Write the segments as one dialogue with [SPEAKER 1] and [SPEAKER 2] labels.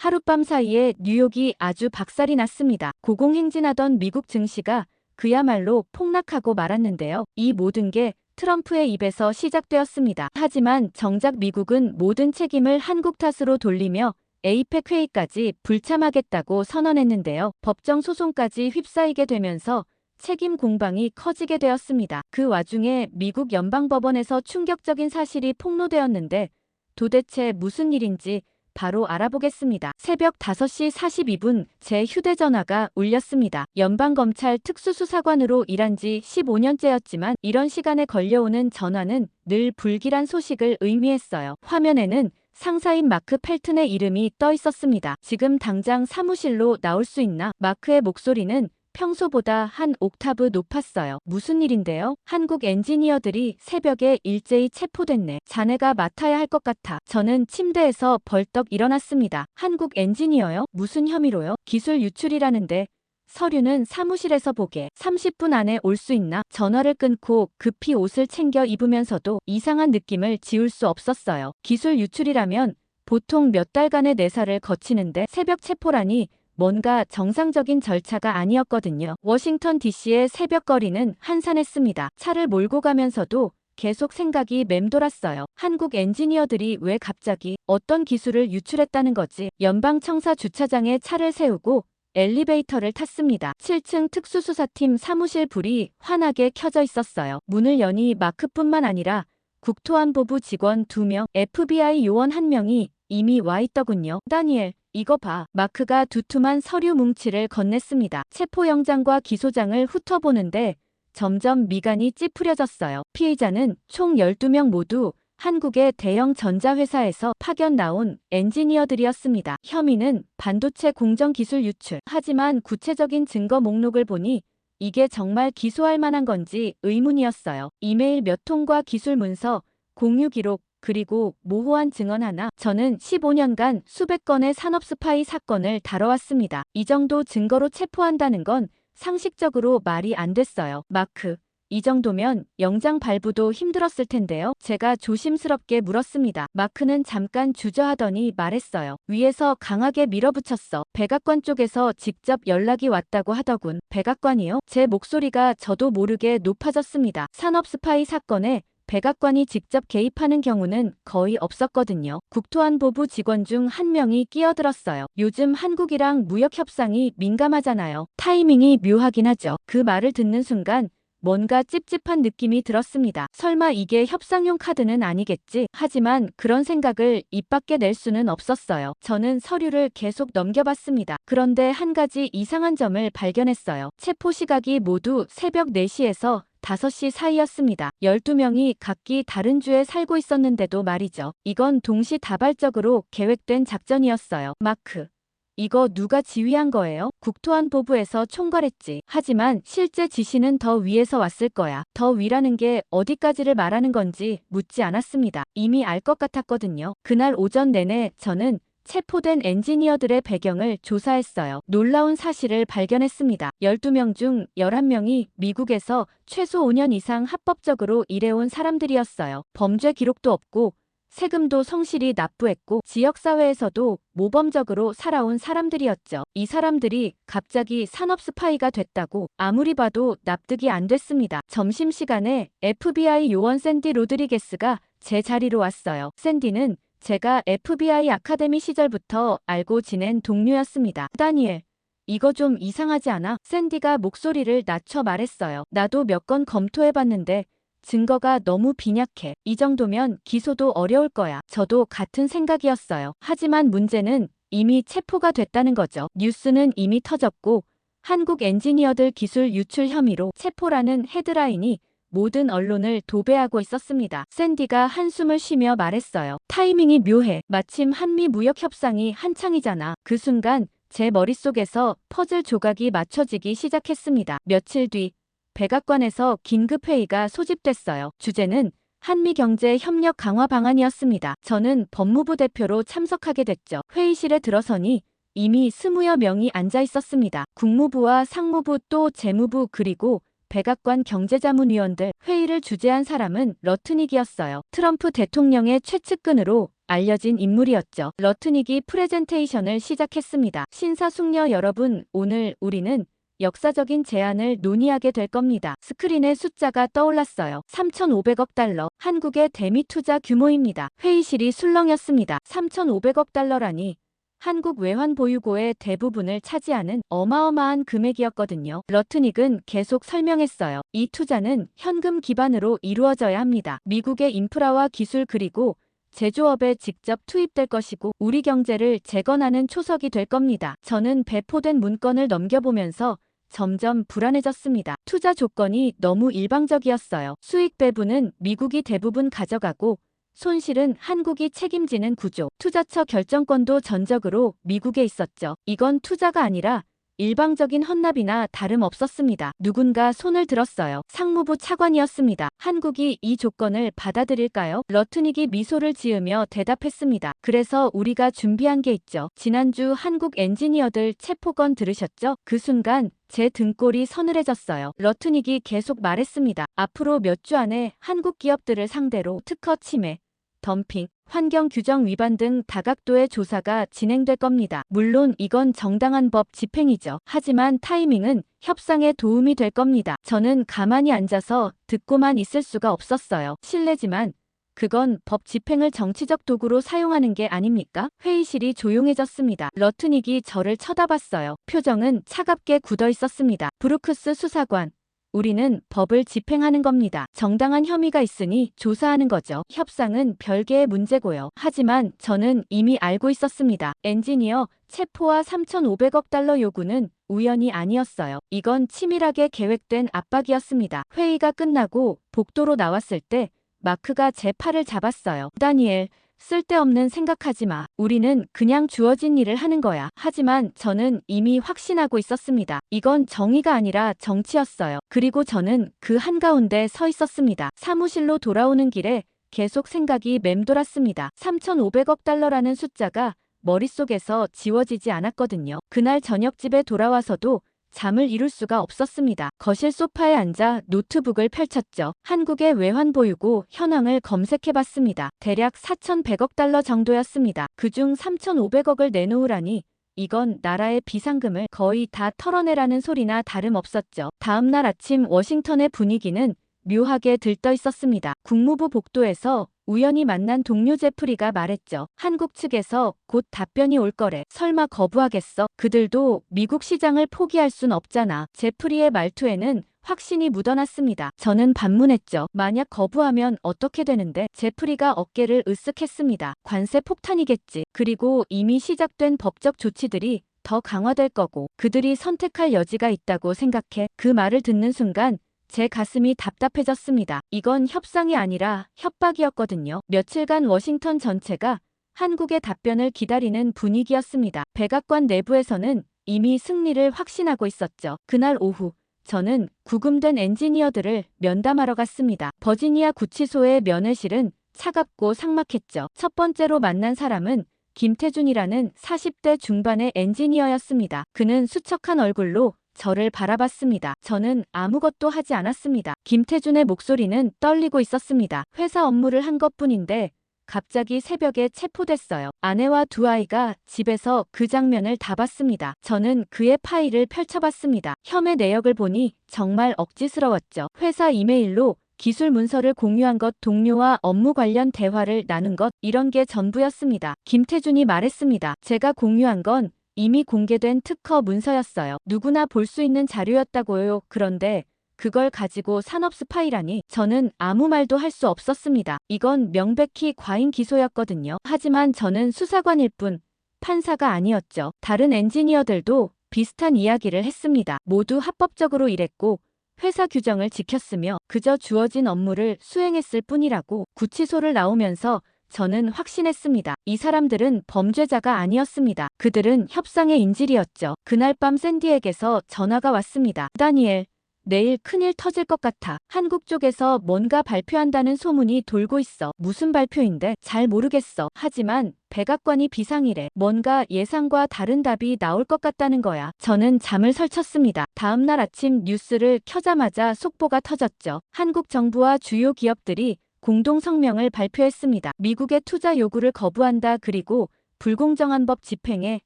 [SPEAKER 1] 하룻밤 사이에 뉴욕이 아주 박살이 났습니다. 고공행진하던 미국 증시가 그야말로 폭락하고 말았는데요. 이 모든 게 트럼프의 입에서 시작되었습니다. 하지만 정작 미국은 모든 책임을 한국 탓으로 돌리며 에이펙 회의까지 불참하겠다고 선언했는데요. 법정 소송까지 휩싸이게 되면서 책임 공방이 커지게 되었습니다. 그 와중에 미국 연방법원에서 충격적인 사실이 폭로되었는데 도대체 무슨 일인지 바로 알아보겠습니다. 새벽 5시 42분 제 휴대전화가 울렸습니다. 연방검찰 특수수사관으로 일한 지 15년째였지만 이런 시간에 걸려오는 전화는 늘 불길한 소식을 의미했어요. 화면에는 상사인 마크 펠튼의 이름이 떠 있었습니다. 지금 당장 사무실로 나올 수 있나? 마크의 목소리는 평소보다 한 옥타브 높았어요. 무슨 일인데요? 한국 엔지니어들이 새벽에 일제히 체포됐네. 자네가 맡아야 할 것 같아. 저는 침대에서 벌떡 일어났습니다. 한국 엔지니어요? 무슨 혐의로요? 기술 유출이라는데 서류는 사무실에서 보게. 30분 안에 올 수 있나? 전화를 끊고 급히 옷을 챙겨 입으면서도 이상한 느낌을 지울 수 없었어요. 기술 유출이라면 보통 몇 달간의 내사를 거치는데 새벽 체포라니 뭔가 정상적인 절차가 아니었거든요. 워싱턴 DC의 새벽거리는 한산했습니다. 차를 몰고 가면서도 계속 생각이 맴돌았어요. 한국 엔지니어들이 왜 갑자기 어떤 기술을 유출했다는 거지? 연방청사 주차장에 차를 세우고 엘리베이터를 탔습니다. 7층 특수수사팀 사무실 불이 환하게 켜져 있었어요. 문을 여니 마크뿐만 아니라 국토안보부 직원 2명, FBI 요원 1명이 이미 와 있더군요. 다니엘, 이거 봐. 마크가 두툼한 서류 뭉치를 건넸습니다. 체포영장과 기소장을 훑어보는데 점점 미간이 찌푸려졌어요. 피의자는 총 12명 모두 한국의 대형 전자회사에서 파견 나온 엔지니어들이었습니다. 혐의는 반도체 공정기술 유출. 하지만 구체적인 증거 목록을 보니 이게 정말 기소할 만한 건지 의문이었어요. 이메일 몇 통과 기술 문서, 공유 기록, 그리고 모호한 증언 하나. 저는 15년간 수백 건의 산업 스파이 사건을 다뤄왔습니다. 이 정도 증거로 체포한다는 건 상식적으로 말이 안 됐어요. 마크, 이 정도면 영장 발부도 힘들었을 텐데요. 제가 조심스럽게 물었습니다. 마크는 잠깐 주저하더니 말했어요. 위에서 강하게 밀어붙였어. 백악관 쪽에서 직접 연락이 왔다고 하더군. 백악관이요? 제 목소리가 저도 모르게 높아졌습니다. 산업 스파이 사건에 백악관이 직접 개입하는 경우는 거의 없었거든요. 국토안보부 직원 중 1명이 끼어들었어요. 요즘 한국이랑 무역 협상이 민감하잖아요. 타이밍이 묘하긴 하죠. 그 말을 듣는 순간 뭔가 찝찝한 느낌이 들었습니다. 설마 이게 협상용 카드는 아니겠지? 하지만 그런 생각을 입 밖에 낼 수는 없었어요. 저는 서류를 계속 넘겨봤습니다. 그런데 한 가지 이상한 점을 발견했어요. 체포 시각이 모두 새벽 4시에서 5시 사이였습니다. 12명이 각기 다른 주에 살고 있었는데도 말이죠. 이건 동시다발적으로 계획된 작전이었어요. 마크, 이거 누가 지휘한 거예요? 국토안보부에서 총괄했지. 하지만 실제 지시는 더 위에서 왔을 거야. 더 위라는 게 어디까지를 말하는 건지 묻지 않았습니다. 이미 알 것 같았거든요. 그날 오전 내내 저는 체포된 엔지니어들의 배경을 조사했어요. 놀라운 사실을 발견했습니다. 12명 중 11명이 미국에서 최소 5년 이상 합법적으로 일해온 사람들이었어요. 범죄 기록도 없고 세금도 성실히 납부했고 지역사회에서도 모범적으로 살아온 사람들이었죠. 이 사람들이 갑자기 산업 스파이가 됐다고 아무리 봐도 납득이 안 됐습니다. 점심시간에 FBI 요원 샌디 로드리게스가 제 자리로 왔어요. 샌디는 제가 FBI 아카데미 시절부터 알고 지낸 동료였습니다. 다니엘, 이거 좀 이상하지 않아? 샌디가 목소리를 낮춰 말했어요. 나도 몇 건 검토해봤는데 증거가 너무 빈약해. 이 정도면 기소도 어려울 거야. 저도 같은 생각이었어요. 하지만 문제는 이미 체포가 됐다는 거죠. 뉴스는 이미 터졌고 한국 엔지니어들 기술 유출 혐의로 체포라는 헤드라인이 모든 언론을 도배하고 있었습니다. 샌디가 한숨을 쉬며 말했어요. 타이밍이 묘해. 마침 한미 무역 협상이 한창이잖아. 그 순간 제 머릿속에서 퍼즐 조각이 맞춰지기 시작했습니다. 며칠 뒤 백악관에서 긴급회의가 소집됐어요. 주제는 한미 경제 협력 강화 방안이었습니다. 저는 법무부 대표로 참석하게 됐죠. 회의실에 들어서니 이미 20여 명이 앉아 있었습니다. 국무부와 상무부 또 재무부 그리고 백악관 경제자문위원들. 회의를 주재한 사람은 러트닉이었어요. 트럼프 대통령의 최측근으로 알려진 인물이었죠. 러트닉이 프레젠테이션을 시작했습니다. 신사숙녀 여러분, 오늘 우리는 역사적인 제안을 논의하게 될 겁니다. 스크린에 숫자가 떠올랐어요. 3,500억 달러, 한국의 대미 투자 규모입니다. 회의실이 술렁였습니다. 3,500억 달러라니 한국 외환 보유고의 대부분을 차지하는 어마어마한 금액이었거든요. 러트닉은 계속 설명했어요. 이 투자는 현금 기반으로 이루어져야 합니다. 미국의 인프라와 기술 그리고 제조업에 직접 투입될 것이고 우리 경제를 재건하는 초석이 될 겁니다. 저는 배포된 문건을 넘겨보면서 점점 불안해졌습니다. 투자 조건이 너무 일방적이었어요. 수익 배분은 미국이 대부분 가져가고 손실은 한국이 책임지는 구조. 투자처 결정권도 전적으로 미국에 있었죠. 이건 투자가 아니라 일방적인 헌납이나 다름없었습니다. 누군가 손을 들었어요. 상무부 차관이었습니다. 한국이 이 조건을 받아들일까요? 러트닉이 미소를 지으며 대답했습니다. 그래서 우리가 준비한 게 있죠. 지난주 한국 엔지니어들 체포건 들으셨죠? 그 순간 제 등골이 서늘해졌어요. 러트닉이 계속 말했습니다. 앞으로 몇 주 안에 한국 기업들을 상대로 특허 침해, 덤핑, 환경 규정 위반 등 다각도의 조사가 진행될 겁니다. 물론 이건 정당한 법 집행이죠. 하지만 타이밍은 협상에 도움이 될 겁니다. 저는 가만히 앉아서 듣고만 있을 수가 없었어요. 실례지만 그건 법 집행을 정치적 도구로 사용하는 게 아닙니까? 회의실이 조용해졌습니다. 러트닉이 저를 쳐다봤어요. 표정은 차갑게 굳어 있었습니다. 브루크스 수사관. 우리는 법을 집행하는 겁니다. 정당한 혐의가 있으니 조사하는 거죠. 협상은 별개의 문제고요. 하지만 저는 이미 알고 있었습니다. 엔지니어 체포와 3,500억 달러 요구는 우연이 아니었어요. 이건 치밀하게 계획된 압박이었습니다. 회의가 끝나고 복도로 나왔을 때 마크가 제 팔을 잡았어요. 다니엘, 쓸데없는 생각하지 마. 우리는 그냥 주어진 일을 하는 거야. 하지만 저는 이미 확신하고 있었습니다. 이건 정의가 아니라 정치였어요. 그리고 저는 그 한가운데 서 있었습니다. 사무실로 돌아오는 길에 계속 생각이 맴돌았습니다. 3,500억 달러라는 숫자가 머릿속에서 지워지지 않았거든요. 그날 저녁 집에 돌아와서도 잠을 이룰 수가 없었습니다. 거실 소파에 앉아 노트북을 펼쳤죠. 한국의 외환 보유고 현황을 검색해봤습니다. 대략 4,100억 달러 정도였습니다. 그중 3,500억을 내놓으라니 이건 나라의 비상금을 거의 다 털어내라는 소리나 다름없었죠. 다음날 아침 워싱턴의 분위기는 묘하게 들떠 있었습니다. 국무부 복도에서 우연히 만난 동료 제프리가 말했죠. 한국 측에서 곧 답변이 올 거래. 설마 거부하겠어? 그들도 미국 시장을 포기할 순 없잖아. 제프리의 말투에는 확신이 묻어났습니다. 저는 반문했죠. 만약 거부하면 어떻게 되는데? 제프리가 어깨를 으쓱했습니다. 관세 폭탄이겠지. 그리고 이미 시작된 법적 조치들이 더 강화될 거고 그들이 선택할 여지가 있다고 생각해. 그 말을 듣는 순간 제 가슴이 답답해졌습니다. 이건 협상이 아니라 협박이었거든요. 며칠간 워싱턴 전체가 한국의 답변을 기다리는 분위기였습니다. 백악관 내부에서는 이미 승리를 확신하고 있었죠. 그날 오후 저는 구금된 엔지니어들을 면담하러 갔습니다. 버지니아 구치소의 면회실은 차갑고 삭막했죠. 첫 번째로 만난 사람은 김태준이라는 40대 중반의 엔지니어였습니다. 그는 수척한 얼굴로 저를 바라봤습니다. 저는 아무것도 하지 않았습니다. 김태준의 목소리는 떨리고 있었습니다. 회사 업무를 한 것뿐인데 갑자기 새벽에 체포됐어요. 아내와 두 아이가 집에서 그 장면을 다 봤습니다. 저는 그의 파일을 펼쳐봤습니다. 혐의 내역을 보니 정말 억지스러웠죠. 회사 이메일로 기술 문서를 공유한 것, 동료와 업무 관련 대화를 나눈 것, 이런 게 전부였습니다. 김태준이 말했습니다. 제가 공유한 건 이미 공개된 특허 문서였어요. 누구나 볼 수 있는 자료였다고요. 그런데 그걸 가지고 산업 스파이라니 저는 아무 말도 할 수 없었습니다. 이건 명백히 과잉 기소였거든요. 하지만 저는 수사관일 뿐 판사가 아니었죠. 다른 엔지니어들도 비슷한 이야기를 했습니다. 모두 합법적으로 일했고 회사 규정을 지켰으며 그저 주어진 업무를 수행했을 뿐이라고. 구치소를 나오면서 저는 확신했습니다. 이 사람들은 범죄자가 아니었습니다. 그들은 협상의 인질이었죠. 그날 밤 샌디에게서 전화가 왔습니다. 다니엘, 내일 큰일 터질 것 같아. 한국 쪽에서 뭔가 발표한다는 소문이 돌고 있어. 무슨 발표인데? 잘 모르겠어. 하지만 백악관이 비상이래. 뭔가 예상과 다른 답이 나올 것 같다는 거야. 저는 잠을 설쳤습니다. 다음날 아침 뉴스를 켜자마자 속보가 터졌죠. 한국 정부와 주요 기업들이 공동 성명을 발표했습니다. 미국의 투자 요구를 거부한다. 그리고 불공정한 법 집행에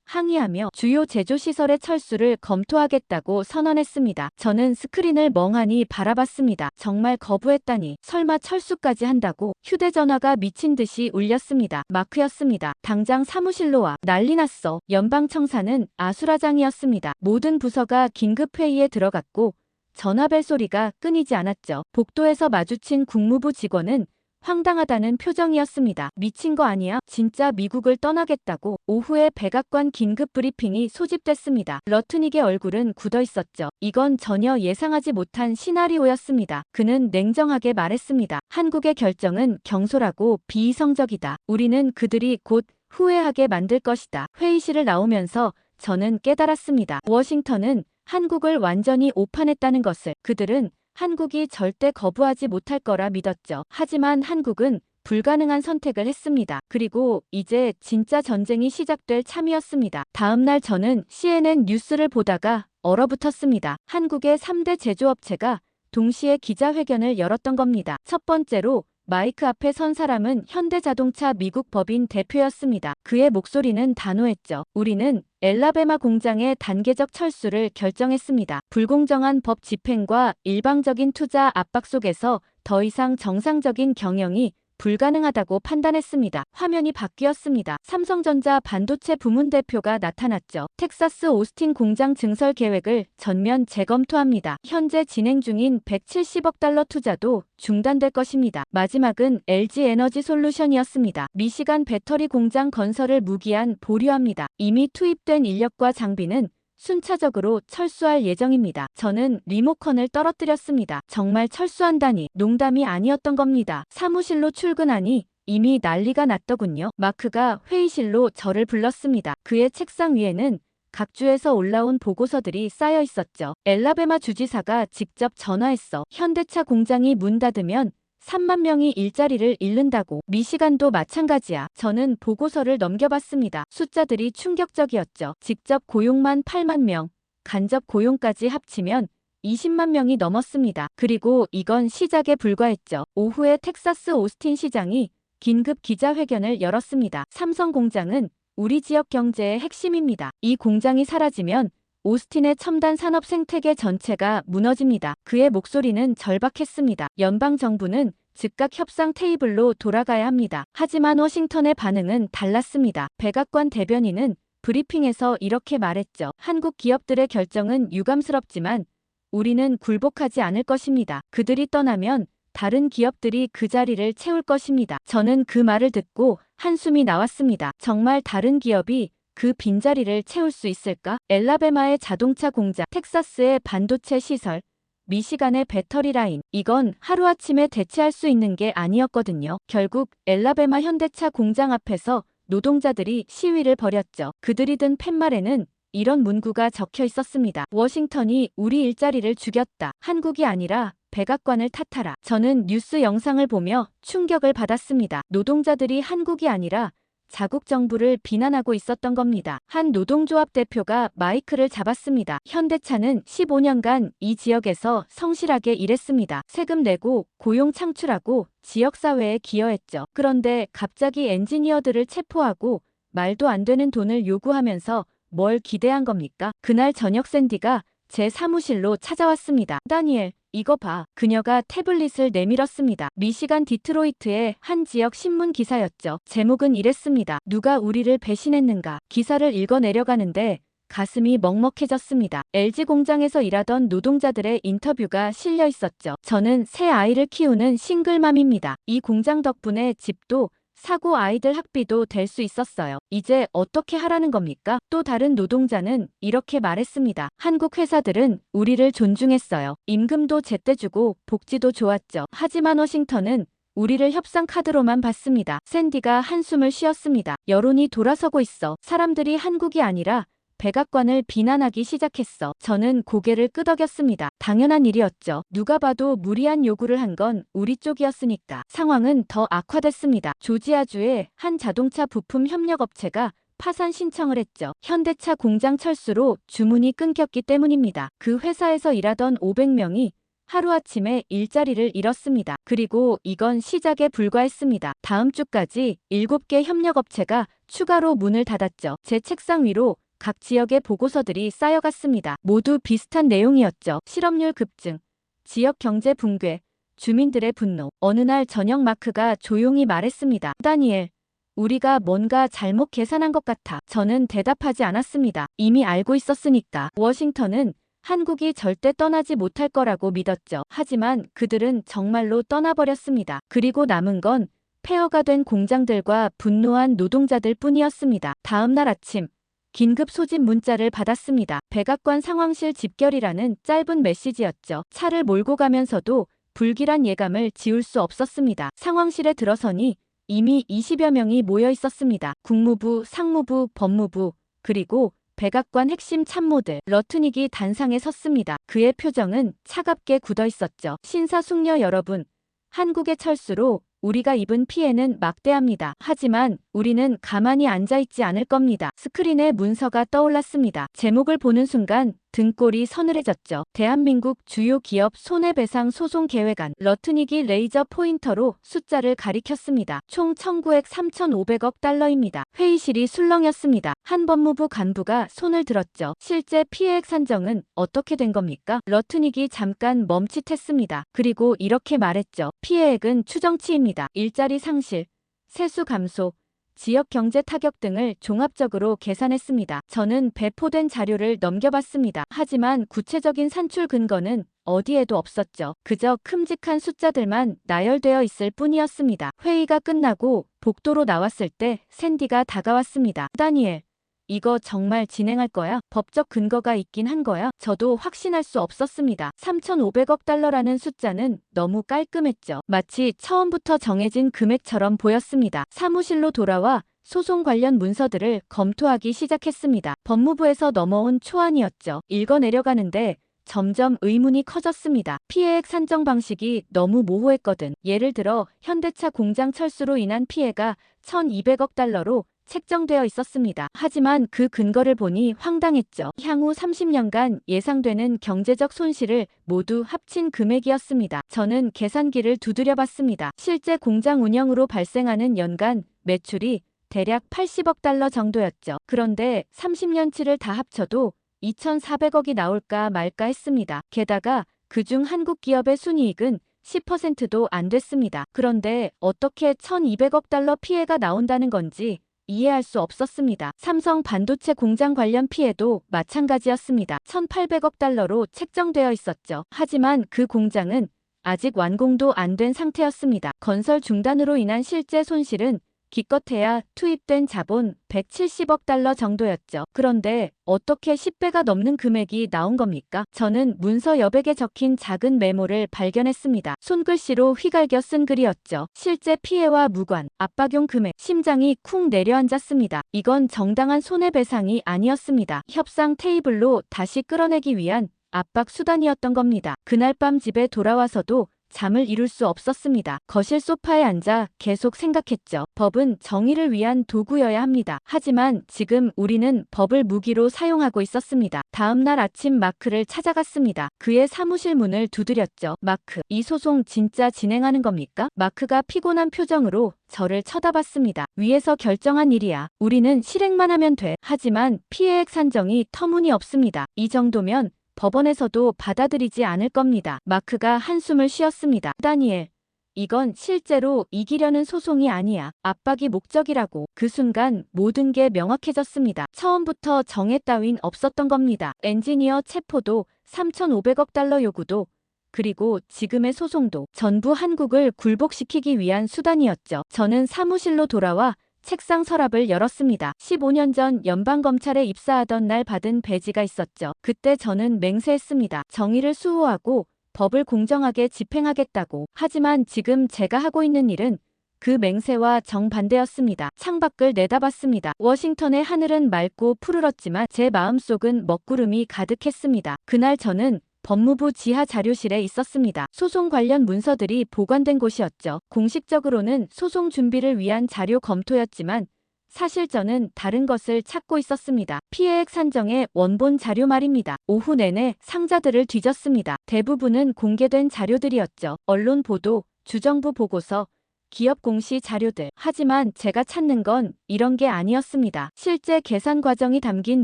[SPEAKER 1] 항의하며 주요 제조시설의 철수를 검토하겠다고 선언했습니다. 저는 스크린을 멍하니 바라봤습니다. 정말 거부했다니. 설마 철수까지 한다고? 휴대전화가 미친 듯이 울렸습니다. 마크였습니다. 당장 사무실로 와. 난리 났어. 연방청사는 아수라장이었습니다. 모든 부서가 긴급회의에 들어갔고 전화벨 소리가 끊이지 않았죠. 복도에서 마주친 국무부 직원은 황당하다는 표정이었습니다. 미친 거 아니야? 진짜 미국을 떠나겠다고. 오후에 백악관 긴급 브리핑이 소집됐습니다. 러트닉의 얼굴은 굳어 있었죠. 이건 전혀 예상하지 못한 시나리오였습니다. 그는 냉정하게 말했습니다. 한국의 결정은 경솔하고 비이성적이다. 우리는 그들이 곧 후회하게 만들 것이다. 회의실을 나오면서 저는 깨달았습니다. 워싱턴은 한국을 완전히 오판했다는 것을. 그들은 한국이 절대 거부하지 못할 거라 믿었죠. 하지만 한국은 불가능한 선택을 했습니다. 그리고 이제 진짜 전쟁이 시작될 참이었습니다. 다음 날 저는 CNN 뉴스를 보다가 얼어붙었습니다. 한국의 3대 제조업체가 동시에 기자회견을 열었던 겁니다. 첫 번째로 마이크 앞에 선 사람은 현대자동차 미국 법인 대표였습니다. 그의 목소리는 단호했죠. 우리는 엘라베마 공장의 단계적 철수를 결정했습니다. 불공정한 법 집행과 일방적인 투자 압박 속에서 더 이상 정상적인 경영이 불가능하다고 판단했습니다. 화면이 바뀌었습니다. 삼성전자 반도체 부문 대표가 나타났죠. 텍사스 오스틴 공장 증설 계획을 전면 재검토합니다. 현재 진행 중인 170억 달러 투자도 중단될 것입니다. 마지막은 LG 에너지 솔루션이었습니다. 미시간 배터리 공장 건설을 무기한 보류합니다. 이미 투입된 인력과 장비는 순차적으로 철수할 예정입니다. 저는 리모컨을 떨어뜨렸습니다. 정말 철수한다니. 농담이 아니었던 겁니다. 사무실로 출근하니 이미 난리가 났더군요. 마크가 회의실로 저를 불렀습니다. 그의 책상 위에는 각 주에서 올라온 보고서들이 쌓여 있었죠. 엘라베마 주지사가 직접 전화했어. 현대차 공장이 문 닫으면 3만 명이 일자리를 잃는다고. 미시간도 마찬가지야. 저는 보고서를 넘겨봤습니다. 숫자들이 충격적이었죠. 직접 고용만 8만 명, 간접 고용까지 합치면 20만 명이 넘었습니다. 그리고 이건 시작에 불과했죠. 오후에 텍사스 오스틴 시장이 긴급 기자회견을 열었습니다. 삼성 공장은 우리 지역 경제의 핵심입니다. 이 공장이 사라지면 오스틴의 첨단 산업 생태계 전체가 무너집니다. 그의 목소리는 절박했습니다. 연방정부는 즉각 협상 테이블로 돌아가야 합니다. 하지만 워싱턴의 반응은 달랐습니다. 백악관 대변인은 브리핑에서 이렇게 말했죠. 한국 기업들의 결정은 유감스럽지만 우리는 굴복하지 않을 것입니다. 그들이 떠나면 다른 기업들이 그 자리를 채울 것입니다. 저는 그 말을 듣고 한숨이 나왔습니다. 정말 다른 기업이 그 빈자리를 채울 수 있을까? 엘라베마의 자동차 공장, 텍사스의 반도체 시설, 미시간의 배터리 라인. 이건 하루아침에 대체할 수 있는 게 아니었거든요. 결국 엘라베마 현대차 공장 앞에서 노동자들이 시위를 벌였죠. 그들이 든 팻말에는 이런 문구가 적혀 있었습니다. 워싱턴이 우리 일자리를 죽였다. 한국이 아니라 백악관을 탓하라. 저는 뉴스 영상을 보며 충격을 받았습니다. 노동자들이 한국이 아니라 자국 정부를 비난하고 있었던 겁니다. 한 노동조합 대표가 마이크를 잡았습니다. 현대차는 15년간 이 지역에서 성실하게 일했습니다. 세금 내고 고용 창출하고 지역사회에 기여했죠. 그런데 갑자기 엔지니어들을 체포하고 말도 안 되는 돈을 요구하면서 뭘 기대한 겁니까? 그날 저녁 샌디가 제 사무실로 찾아왔습니다. 다니엘, 이거 봐. 그녀가 태블릿을 내밀었습니다. 미시간 디트로이트의 한 지역 신문 기사였죠. 제목은 이랬습니다. 누가 우리를 배신했는가. 기사를 읽어 내려가는데 가슴이 먹먹해졌습니다. LG 공장에서 일하던 노동자들의 인터뷰가 실려 있었죠. 저는 새 아이를 키우는 싱글맘입니다. 이 공장 덕분에 집도 사고 아이들 학비도 될 수 있었어요. 이제 어떻게 하라는 겁니까? 또 다른 노동자는 이렇게 말했습니다. 한국 회사들은 우리를 존중했어요. 임금도 제때 주고 복지도 좋았죠. 하지만 워싱턴은 우리를 협상 카드로만 봤습니다. 샌디가 한숨을 쉬었습니다. 여론이 돌아서고 있어. 사람들이 한국이 아니라 백악관을 비난하기 시작했어. 저는 고개를 끄덕였습니다. 당연한 일이었죠. 누가 봐도 무리한 요구를 한 건 우리 쪽이었으니까. 상황은 더 악화됐습니다. 조지아주의 한 자동차 부품 협력업체가 파산 신청을 했죠. 현대차 공장 철수로 주문이 끊겼기 때문입니다. 그 회사에서 일하던 500명이 하루아침에 일자리를 잃었습니다. 그리고 이건 시작에 불과했습니다. 다음 주까지 7개 협력업체가 추가로 문을 닫았죠. 제 책상 위로 각 지역의 보고서들이 쌓여갔습니다. 모두 비슷한 내용이었죠. 실업률 급증, 지역 경제 붕괴, 주민들의 분노. 어느 날 저녁 마크가 조용히 말했습니다. 다니엘, 우리가 뭔가 잘못 계산한 것 같아. 저는 대답하지 않았습니다. 이미 알고 있었으니까. 워싱턴은 한국이 절대 떠나지 못할 거라고 믿었죠. 하지만 그들은 정말로 떠나버렸습니다. 그리고 남은 건 폐허가 된 공장들과 분노한 노동자들 뿐이었습니다. 다음 날 아침, 긴급 소집 문자를 받았습니다. 백악관 상황실 집결이라는 짧은 메시지였죠. 차를 몰고 가면서도 불길한 예감을 지울 수 없었습니다. 상황실에 들어서니 이미 20여 명이 모여 있었습니다. 국무부, 상무부, 법무부, 그리고 백악관 핵심 참모들. 러트닉이 단상에 섰습니다. 그의 표정은 차갑게 굳어 있었죠. 신사숙녀 여러분, 한국의 철수로 우리가 입은 피해는 막대합니다. 하지만 우리는 가만히 앉아있지 않을 겁니다. 스크린에 문서가 떠올랐습니다. 제목을 보는 순간 등골이 서늘해졌죠. 대한민국 주요 기업 손해배상 소송 계획안. 러트닉이 레이저 포인터로 숫자를 가리켰습니다. 총 청구액 3,500억 달러입니다. 회의실이 술렁였습니다. 한 법무부 간부가 손을 들었죠. 실제 피해액 산정은 어떻게 된 겁니까? 러트닉이 잠깐 멈칫했습니다. 그리고 이렇게 말했죠. 피해액은 추정치입니다. 일자리 상실, 세수 감소, 지역 경제 타격 등을 종합적으로 계산했습니다. 저는 배포된 자료를 넘겨봤습니다. 하지만 구체적인 산출 근거는 어디에도 없었죠. 그저 큼직한 숫자들만 나열되어 있을 뿐이었습니다. 회의가 끝나고 복도로 나왔을 때 샌디가 다가왔습니다. 다니엘, 이거 정말 진행할 거야? 법적 근거가 있긴 한 거야? 저도 확신할 수 없었습니다. 3,500억 달러라는 숫자는 너무 깔끔했죠. 마치 처음부터 정해진 금액처럼 보였습니다. 사무실로 돌아와 소송 관련 문서들을 검토하기 시작했습니다. 법무부에서 넘어온 초안이었죠. 읽어내려가는데 점점 의문이 커졌습니다. 피해액 산정 방식이 너무 모호했거든. 예를 들어 현대차 공장 철수로 인한 피해가 1,200억 달러로 책정되어 있었습니다. 하지만 그 근거를 보니 황당했죠. 향후 30년간 예상되는 경제적 손실을 모두 합친 금액이었습니다. 저는 계산기를 두드려봤습니다. 실제 공장 운영으로 발생하는 연간 매출이 대략 80억 달러 정도였죠. 그런데 30년치를 다 합쳐도 2,400억이 나올까 말까 했습니다. 게다가 그중 한국 기업의 순이익은 10%도 안 됐습니다. 그런데 어떻게 1,200억 달러 피해가 나온다는 건지 이해할 수 없었습니다. 삼성 반도체 공장 관련 피해도 마찬가지였습니다. 1,800억 달러로 책정되어 있었죠. 하지만 그 공장은 아직 완공도 안 된 상태였습니다. 건설 중단으로 인한 실제 손실은 기껏해야 투입된 자본 170억 달러 정도였죠. 그런데 어떻게 10배가 넘는 금액이 나온 겁니까? 저는 문서 여백에 적힌 작은 메모를 발견했습니다. 손글씨로 휘갈겨 쓴 글이었죠. 실제 피해와 무관, 압박용 금액. 심장이 쿵 내려앉았습니다. 이건 정당한 손해배상이 아니었습니다. 협상 테이블로 다시 끌어내기 위한 압박 수단이었던 겁니다. 그날 밤 집에 돌아와서도 잠을 이룰 수 없었습니다. 거실 소파에 앉아 계속 생각했죠. 법은 정의를 위한 도구여야 합니다. 하지만 지금 우리는 법을 무기로 사용하고 있었습니다. 다음 날 아침 마크를 찾아갔습니다. 그의 사무실 문을 두드렸죠. 마크, 이 소송 진짜 진행하는 겁니까? 마크가 피곤한 표정으로 저를 쳐다봤습니다. 위에서 결정한 일이야. 우리는 실행만 하면 돼. 하지만 피해액 산정이 터무니없습니다. 이 정도면 법원에서도 받아들이지 않을 겁니다. 마크가 한숨을 쉬었습니다. 다니엘, 이건 실제로 이기려는 소송이 아니야. 압박이 목적이라고. 그 순간 모든 게 명확해졌습니다. 처음부터 정해 따윈 없었던 겁니다. 엔지니어 체포도 3,500억 달러 요구도 그리고 지금의 소송도 전부 한국을 굴복시키기 위한 수단이었죠. 저는 사무실로 돌아와 책상 서랍을 열었습니다. 15년 전 연방검찰에 입사하던 날 받은 배지가 있었죠. 그때 저는 맹세했습니다. 정의를 수호하고 법을 공정하게 집행하겠다고. 하지만 지금 제가 하고 있는 일은 그 맹세와 정반대였습니다. 창밖을 내다봤습니다. 워싱턴의 하늘은 맑고 푸르렀지만 제 마음속은 먹구름이 가득했습니다. 그날 저는 법무부 지하 자료실에 있었습니다. 소송 관련 문서들이 보관된 곳이었죠. 공식적으로는 소송 준비를 위한 자료 검토였지만 사실 저는 다른 것을 찾고 있었습니다. 피해액 산정의 원본 자료 말입니다. 오후 내내 상자들을 뒤졌습니다. 대부분은 공개된 자료들이었죠. 언론 보도, 주정부 보고서, 기업 공시 자료들. 하지만 제가 찾는 건 이런 게 아니었습니다. 실제 계산 과정이 담긴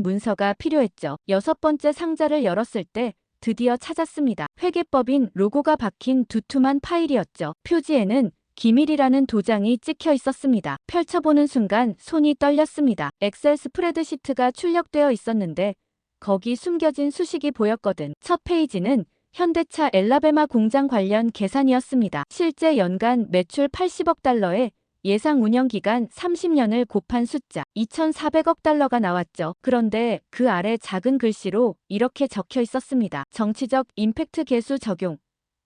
[SPEAKER 1] 문서가 필요했죠. 6번째 상자를 열었을 때 드디어 찾았습니다. 회계법인 로고가 박힌 두툼한 파일이었죠. 표지에는 기밀이라는 도장이 찍혀 있었습니다. 펼쳐보는 순간 손이 떨렸습니다. 엑셀 스프레드시트가 출력되어 있었는데 거기 숨겨진 수식이 보였거든. 첫 페이지는 현대차 엘라베마 공장 관련 계산이었습니다. 실제 연간 매출 80억 달러에 예상 운영기간 30년을 곱한 숫자 2,400억 달러가 나왔죠. 그런데 그 아래 작은 글씨로 이렇게 적혀 있었습니다. 정치적 임팩트 계수 적용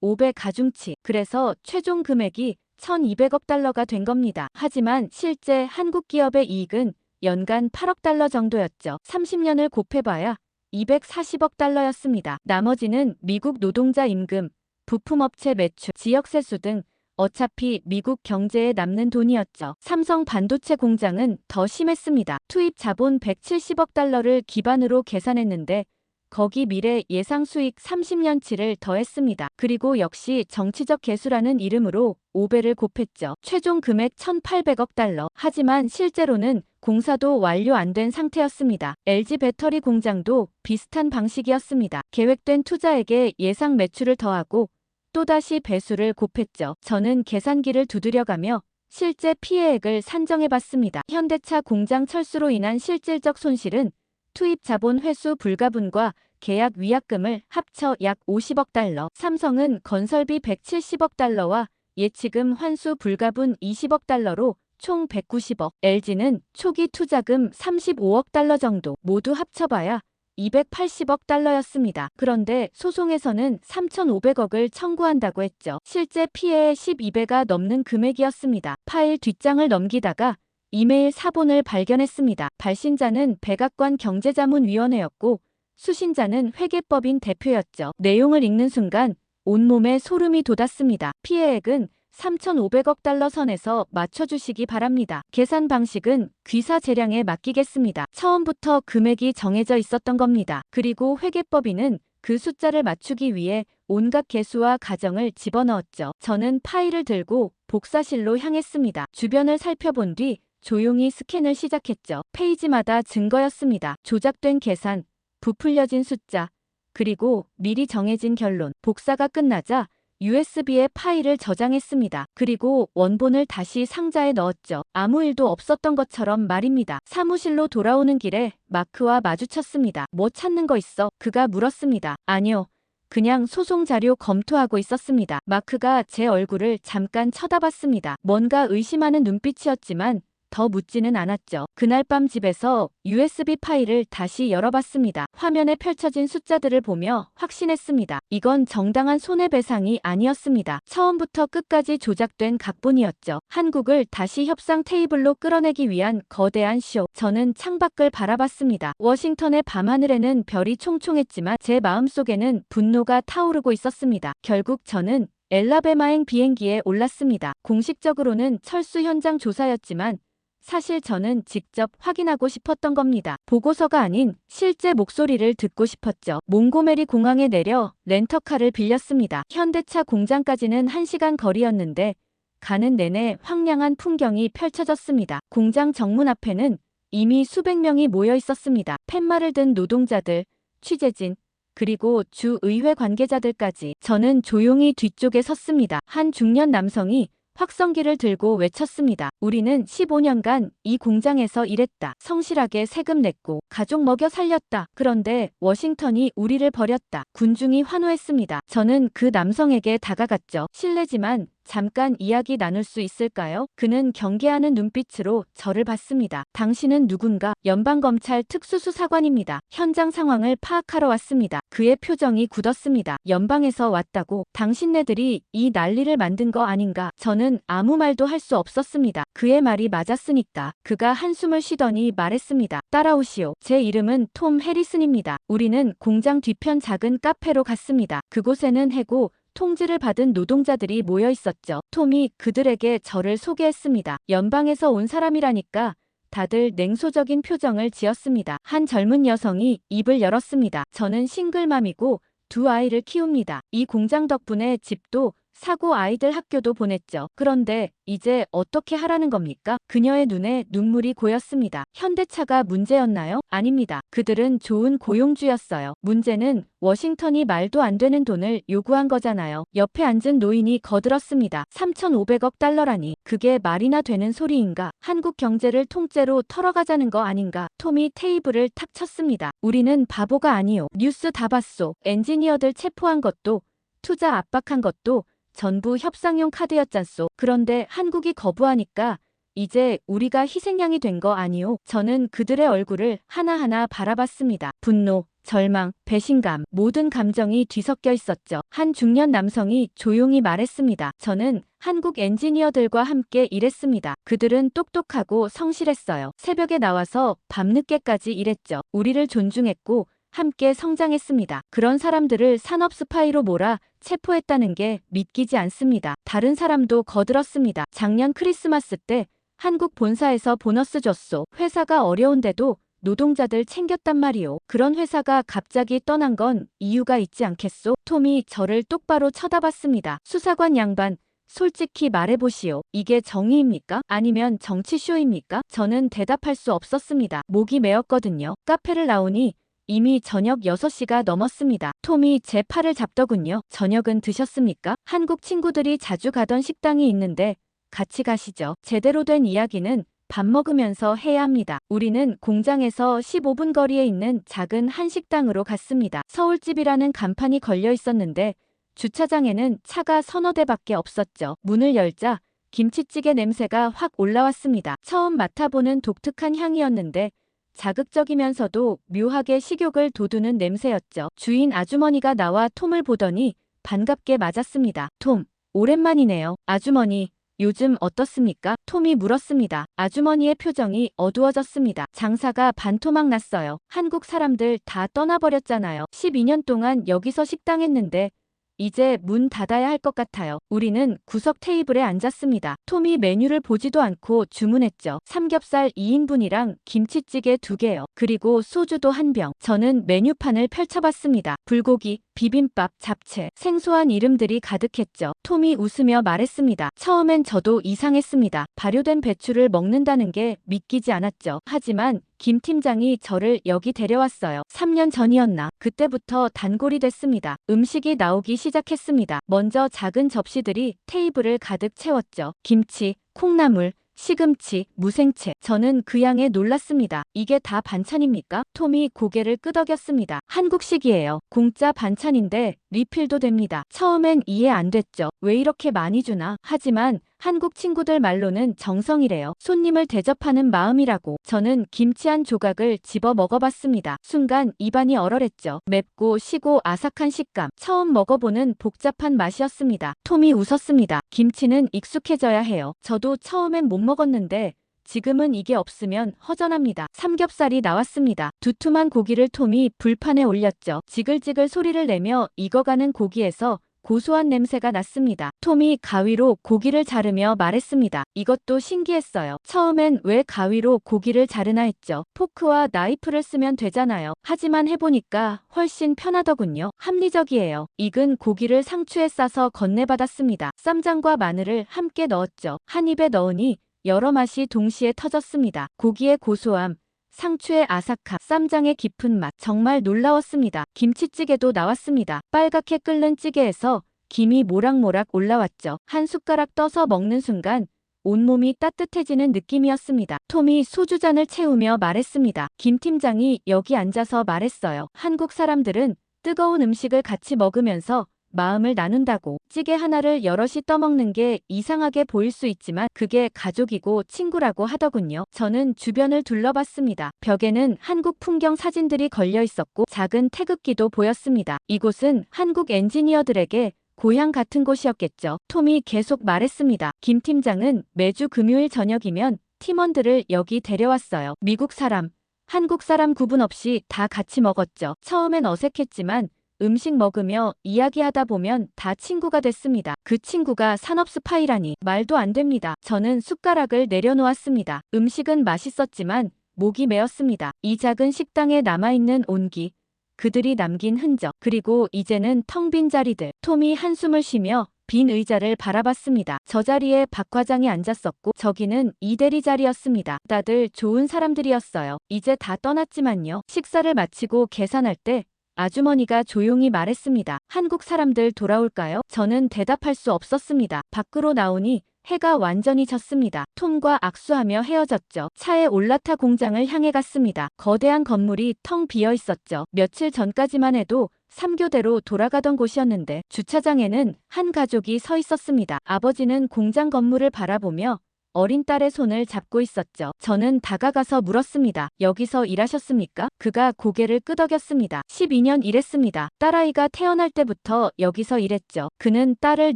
[SPEAKER 1] 5배 가중치. 그래서 최종 금액이 1,200억 달러가 된 겁니다. 하지만 실제 한국 기업의 이익은 연간 8억 달러 정도였죠. 30년을 곱해봐야 240억 달러였습니다. 나머지는 미국 노동자 임금, 부품업체 매출, 지역세수 등 어차피 미국 경제에 남는 돈이었죠. 삼성 반도체 공장은 더 심했습니다. 투입 자본 170억 달러를 기반으로 계산했는데 거기 미래 예상 수익 30년치를 더했습니다. 그리고 역시 정치적 계수라는 이름으로 5배를 곱했죠. 최종 금액 1,800억 달러. 하지만 실제로는 공사도 완료 안 된 상태였습니다. LG 배터리 공장도 비슷한 방식이었습니다. 계획된 투자액에 예상 매출을 더하고 또다시 배수를 곱했죠. 저는 계산기를 두드려가며 실제 피해액을 산정해봤습니다. 현대차 공장 철수로 인한 실질적 손실은 투입 자본 회수 불가분과 계약 위약금을 합쳐 약 50억 달러, 삼성은 건설비 170억 달러와 예치금 환수 불가분 20억 달러로 총 190억, LG는 초기 투자금 35억 달러 정도, 모두 합쳐봐야 280억 달러였습니다. 그런데 소송에서는 3,500억을 청구한다고 했죠. 실제 피해의 12배가 넘는 금액이었습니다. 파일 뒷장을 넘기다가 이메일 사본을 발견했습니다. 발신자는 백악관 경제자문위원회였고 수신자는 회계법인 대표였죠. 내용을 읽는 순간 온몸에 소름이 돋았습니다. 피해액은 3,500억 달러 선에서 맞춰주시기 바랍니다. 계산 방식은 귀사 재량에 맡기겠습니다. 처음부터 금액이 정해져 있었던 겁니다. 그리고 회계법인은 그 숫자를 맞추기 위해 온갖 계수와 가정을 집어넣었죠. 저는 파일을 들고 복사실로 향했습니다. 주변을 살펴본 뒤 조용히 스캔을 시작했죠. 페이지마다 증거였습니다. 조작된 계산, 부풀려진 숫자, 그리고 미리 정해진 결론. 복사가 끝나자 USB에 파일을 저장했습니다. 그리고 원본을 다시 상자에 넣었죠. 아무 일도 없었던 것처럼 말입니다. 사무실로 돌아오는 길에 마크와 마주쳤습니다. 뭐 찾는 거 있어? 그가 물었습니다. 아니요. 그냥 소송 자료 검토하고 있었습니다. 마크가 제 얼굴을 잠깐 쳐다봤습니다. 뭔가 의심하는 눈빛이었지만 더 묻지는 않았죠. 그날 밤 집에서 USB 파일을 다시 열어봤습니다. 화면에 펼쳐진 숫자들을 보며 확신했습니다. 이건 정당한 손해배상이 아니었습니다. 처음부터 끝까지 조작된 각본이었죠. 한국을 다시 협상 테이블로 끌어내기 위한 거대한 쇼. 저는 창밖을 바라봤습니다. 워싱턴의 밤하늘에는 별이 총총했지만 제 마음속에는 분노가 타오르고 있었습니다. 결국 저는 엘라베마행 비행기에 올랐습니다. 공식적으로는 철수 현장 조사였지만 사실 저는 직접 확인하고 싶었던 겁니다. 보고서가 아닌 실제 목소리를 듣고 싶었죠. 몽고메리 공항에 내려 렌터카를 빌렸습니다. 현대차 공장까지는 1시간 거리였는데 가는 내내 황량한 풍경이 펼쳐졌습니다. 공장 정문 앞에는 이미 수백 명이 모여 있었습니다. 팻말을 든 노동자들, 취재진, 그리고 주의회 관계자들까지. 저는 조용히 뒤쪽에 섰습니다. 한 중년 남성이 확성기를 들고 외쳤습니다. 우리는 15년간 이 공장에서 일했다. 성실하게 세금 냈고 가족 먹여 살렸다. 그런데 워싱턴이 우리를 버렸다. 군중이 환호했습니다. 저는 그 남성에게 다가갔죠. 실례지만 잠깐 이야기 나눌 수 있을까요? 그는 경계하는 눈빛으로 저를 봤습니다. 당신은 누군가? 연방검찰 특수수사관입니다. 현장 상황을 파악하러 왔습니다. 그의 표정이 굳었습니다. 연방에서 왔다고? 당신네들이 이 난리를 만든 거 아닌가? 저는 아무 말도 할 수 없었습니다. 그의 말이 맞았으니까. 그가 한숨을 쉬더니 말했습니다. 따라오시오. 제 이름은 톰 해리슨입니다. 우리는 공장 뒤편 작은 카페로 갔습니다. 그곳에는 해고 통지를 받은 노동자들이 모여 있었죠. 톰이 그들에게 저를 소개했습니다. 연방에서 온 사람이라니까 다들 냉소적인 표정을 지었습니다. 한 젊은 여성이 입을 열었습니다. 저는 싱글맘이고 두 아이를 키웁니다. 이 공장 덕분에 집도 사고 아이들 학교도 보냈죠. 그런데 이제 어떻게 하라는 겁니까? 그녀의 눈에 눈물이 고였습니다. 현대차가 문제였나요? 아닙니다. 그들은 좋은 고용주였어요. 문제는 워싱턴이 말도 안 되는 돈을 요구한 거잖아요. 옆에 앉은 노인이 거들었습니다. 3,500억 달러라니 그게 말이나 되는 소리인가? 한국 경제를 통째로 털어가자는 거 아닌가? 톰이 테이블을 탁 쳤습니다. 우리는 바보가 아니요. 뉴스 다 봤소. 엔지니어들 체포한 것도 투자 압박한 것도 전부 협상용 카드였잖소. 그런데 한국이 거부하니까 이제 우리가 희생양이 된 거 아니오? 저는 그들의 얼굴을 하나하나 바라봤습니다. 분노, 절망, 배신감, 모든 감정이 뒤섞여 있었죠. 한 중년 남성이 조용히 말했습니다. 저는 한국 엔지니어들과 함께 일했습니다. 그들은 똑똑하고 성실했어요. 새벽에 나와서 밤늦게까지 일했죠. 우리를 존중했고 함께 성장했습니다. 그런 사람들을 산업 스파이로 몰아 체포했다는 게 믿기지 않습니다. 다른 사람도 거들었습니다. 작년 크리스마스 때 한국 본사에서 보너스 줬소. 회사가 어려운데도 노동자들 챙겼단 말이오. 그런 회사가 갑자기 떠난 건 이유가 있지 않겠소? 톰이 저를 똑바로 쳐다봤습니다. 수사관 양반, 솔직히 말해보시오. 이게 정의입니까? 아니면 정치쇼입니까? 저는 대답할 수 없었습니다. 목이 메었거든요. 카페를 나오니 이미 저녁 6시가 넘었습니다. 톰이 제 팔을 잡더군요. 저녁은 드셨습니까? 한국 친구들이 자주 가던 식당이 있는데 같이 가시죠. 제대로 된 이야기는 밥 먹으면서 해야 합니다. 우리는 공장에서 15분 거리에 있는 작은 한식당으로 갔습니다. 서울집이라는 간판이 걸려 있었는데 주차장에는 차가 서너 대밖에 없었죠. 문을 열자 김치찌개 냄새가 확 올라왔습니다. 처음 맡아보는 독특한 향이었는데 자극적이면서도 묘하게 식욕을 돋우는 냄새였죠. 주인 아주머니가 나와 톰을 보더니 반갑게 맞았습니다. 톰, 오랜만이네요. 아주머니, 요즘 어떻습니까? 톰이 물었습니다. 아주머니의 표정이 어두워졌습니다. 장사가 반토막 났어요. 한국 사람들 다 떠나버렸잖아요. 12년 동안 여기서 식당했는데 이제 문 닫아야 할 것 같아요. 우리는 구석 테이블에 앉았습니다. 톰이 메뉴를 보지도 않고 주문했죠. 삼겹살 2인분이랑 김치찌개 2개요. 그리고 소주도 한 병. 저는 메뉴판을 펼쳐봤습니다. 불고기, 비빔밥, 잡채, 생소한 이름들이 가득했죠. 톰이 웃으며 말했습니다. 처음엔 저도 이상했습니다. 발효된 배추를 먹는다는 게 믿기지 않았죠. 하지만 김 팀장이 저를 여기 데려왔어요. 3년 전이었나. 그때부터 단골이 됐습니다. 음식이 나오기 시작했습니다. 먼저 작은 접시들이 테이블을 가득 채웠죠. 김치, 콩나물, 시금치, 무생채. 저는 그 양에 놀랐습니다. 이게 다 반찬입니까? 톰이 고개를 끄덕였습니다. 한국식이에요. 공짜 반찬인데 리필도 됩니다. 처음엔 이해 안 됐죠. 왜 이렇게 많이 주나? 하지만 한국 친구들 말로는 정성이래요. 손님을 대접하는 마음이라고. 저는 김치 한 조각을 집어 먹어봤습니다. 순간 입안이 얼얼했죠. 맵고 시고 아삭한 식감. 처음 먹어보는 복잡한 맛이었습니다. 톰이 웃었습니다. 김치는 익숙해져야 해요. 저도 처음엔 못 먹었는데 지금은 이게 없으면 허전합니다. 삼겹살이 나왔습니다. 두툼한 고기를 톰이 불판에 올렸죠. 지글지글 소리를 내며 익어가는 고기에서 고소한 냄새가 났습니다. 톰이 가위로 고기를 자르며 말했습니다. 이것도 신기했어요. 처음엔 왜 가위로 고기를 자르나 했죠. 포크와 나이프를 쓰면 되잖아요. 하지만 해보니까 훨씬 편하더군요. 합리적이에요. 익은 고기를 상추에 싸서 건네받았습니다. 쌈장과 마늘을 함께 넣었죠. 한 입에 넣으니 여러 맛이 동시에 터졌습니다. 고기의 고소함, 상추의 아삭함, 쌈장의 깊은 맛. 정말 놀라웠습니다. 김치찌개도 나왔습니다. 빨갛게 끓는 찌개에서 김이 모락모락 올라왔죠. 한 숟가락 떠서 먹는 순간 온몸이 따뜻해지는 느낌이었습니다. 톰이 소주잔을 채우며 말했습니다. 김 팀장이 여기 앉아서 말했어요. 한국 사람들은 뜨거운 음식을 같이 먹으면서 마음을 나눈다고. 찌개 하나를 여럿이 떠먹는 게 이상하게 보일 수 있지만 그게 가족이고 친구라고 하더군요. 저는 주변을 둘러봤습니다. 벽에는 한국 풍경 사진들이 걸려 있었고 작은 태극기도 보였습니다. 이곳은 한국 엔지니어들에게 고향 같은 곳이었겠죠. 톰이 계속 말했습니다. 김 팀장은 매주 금요일 저녁이면 팀원들을 여기 데려왔어요. 미국 사람, 한국 사람 구분 없이 다 같이 먹었죠. 처음엔 어색했지만 음식 먹으며 이야기하다 보면 다 친구가 됐습니다. 그 친구가 산업 스파이라니 말도 안 됩니다. 저는 숟가락을 내려놓았습니다. 음식은 맛있었지만 목이 메었습니다. 이 작은 식당에 남아있는 온기, 그들이 남긴 흔적, 그리고 이제는 텅 빈 자리들. 톰이 한숨을 쉬며 빈 의자를 바라봤습니다. 저 자리에 박 과장이 앉았었고 저기는 이 대리 자리였습니다. 다들 좋은 사람들이었어요. 이제 다 떠났지만요. 식사를 마치고 계산할 때 아주머니가 조용히 말했습니다. 한국 사람들 돌아올까요? 저는 대답할 수 없었습니다. 밖으로 나오니 해가 완전히 졌습니다. 톰과 악수하며 헤어졌죠. 차에 올라타 공장을 향해 갔습니다. 거대한 건물이 텅 비어 있었죠. 며칠 전까지만 해도 3교대로 돌아가던 곳이었는데 주차장에는 한 가족이 서 있었습니다. 아버지는 공장 건물을 바라보며 어린 딸의 손을 잡고 있었죠. 저는 다가가서 물었습니다. 여기서 일하셨습니까? 그가 고개를 끄덕였습니다. 12년 일했습니다. 딸아이가 태어날 때부터 여기서 일했죠. 그는 딸을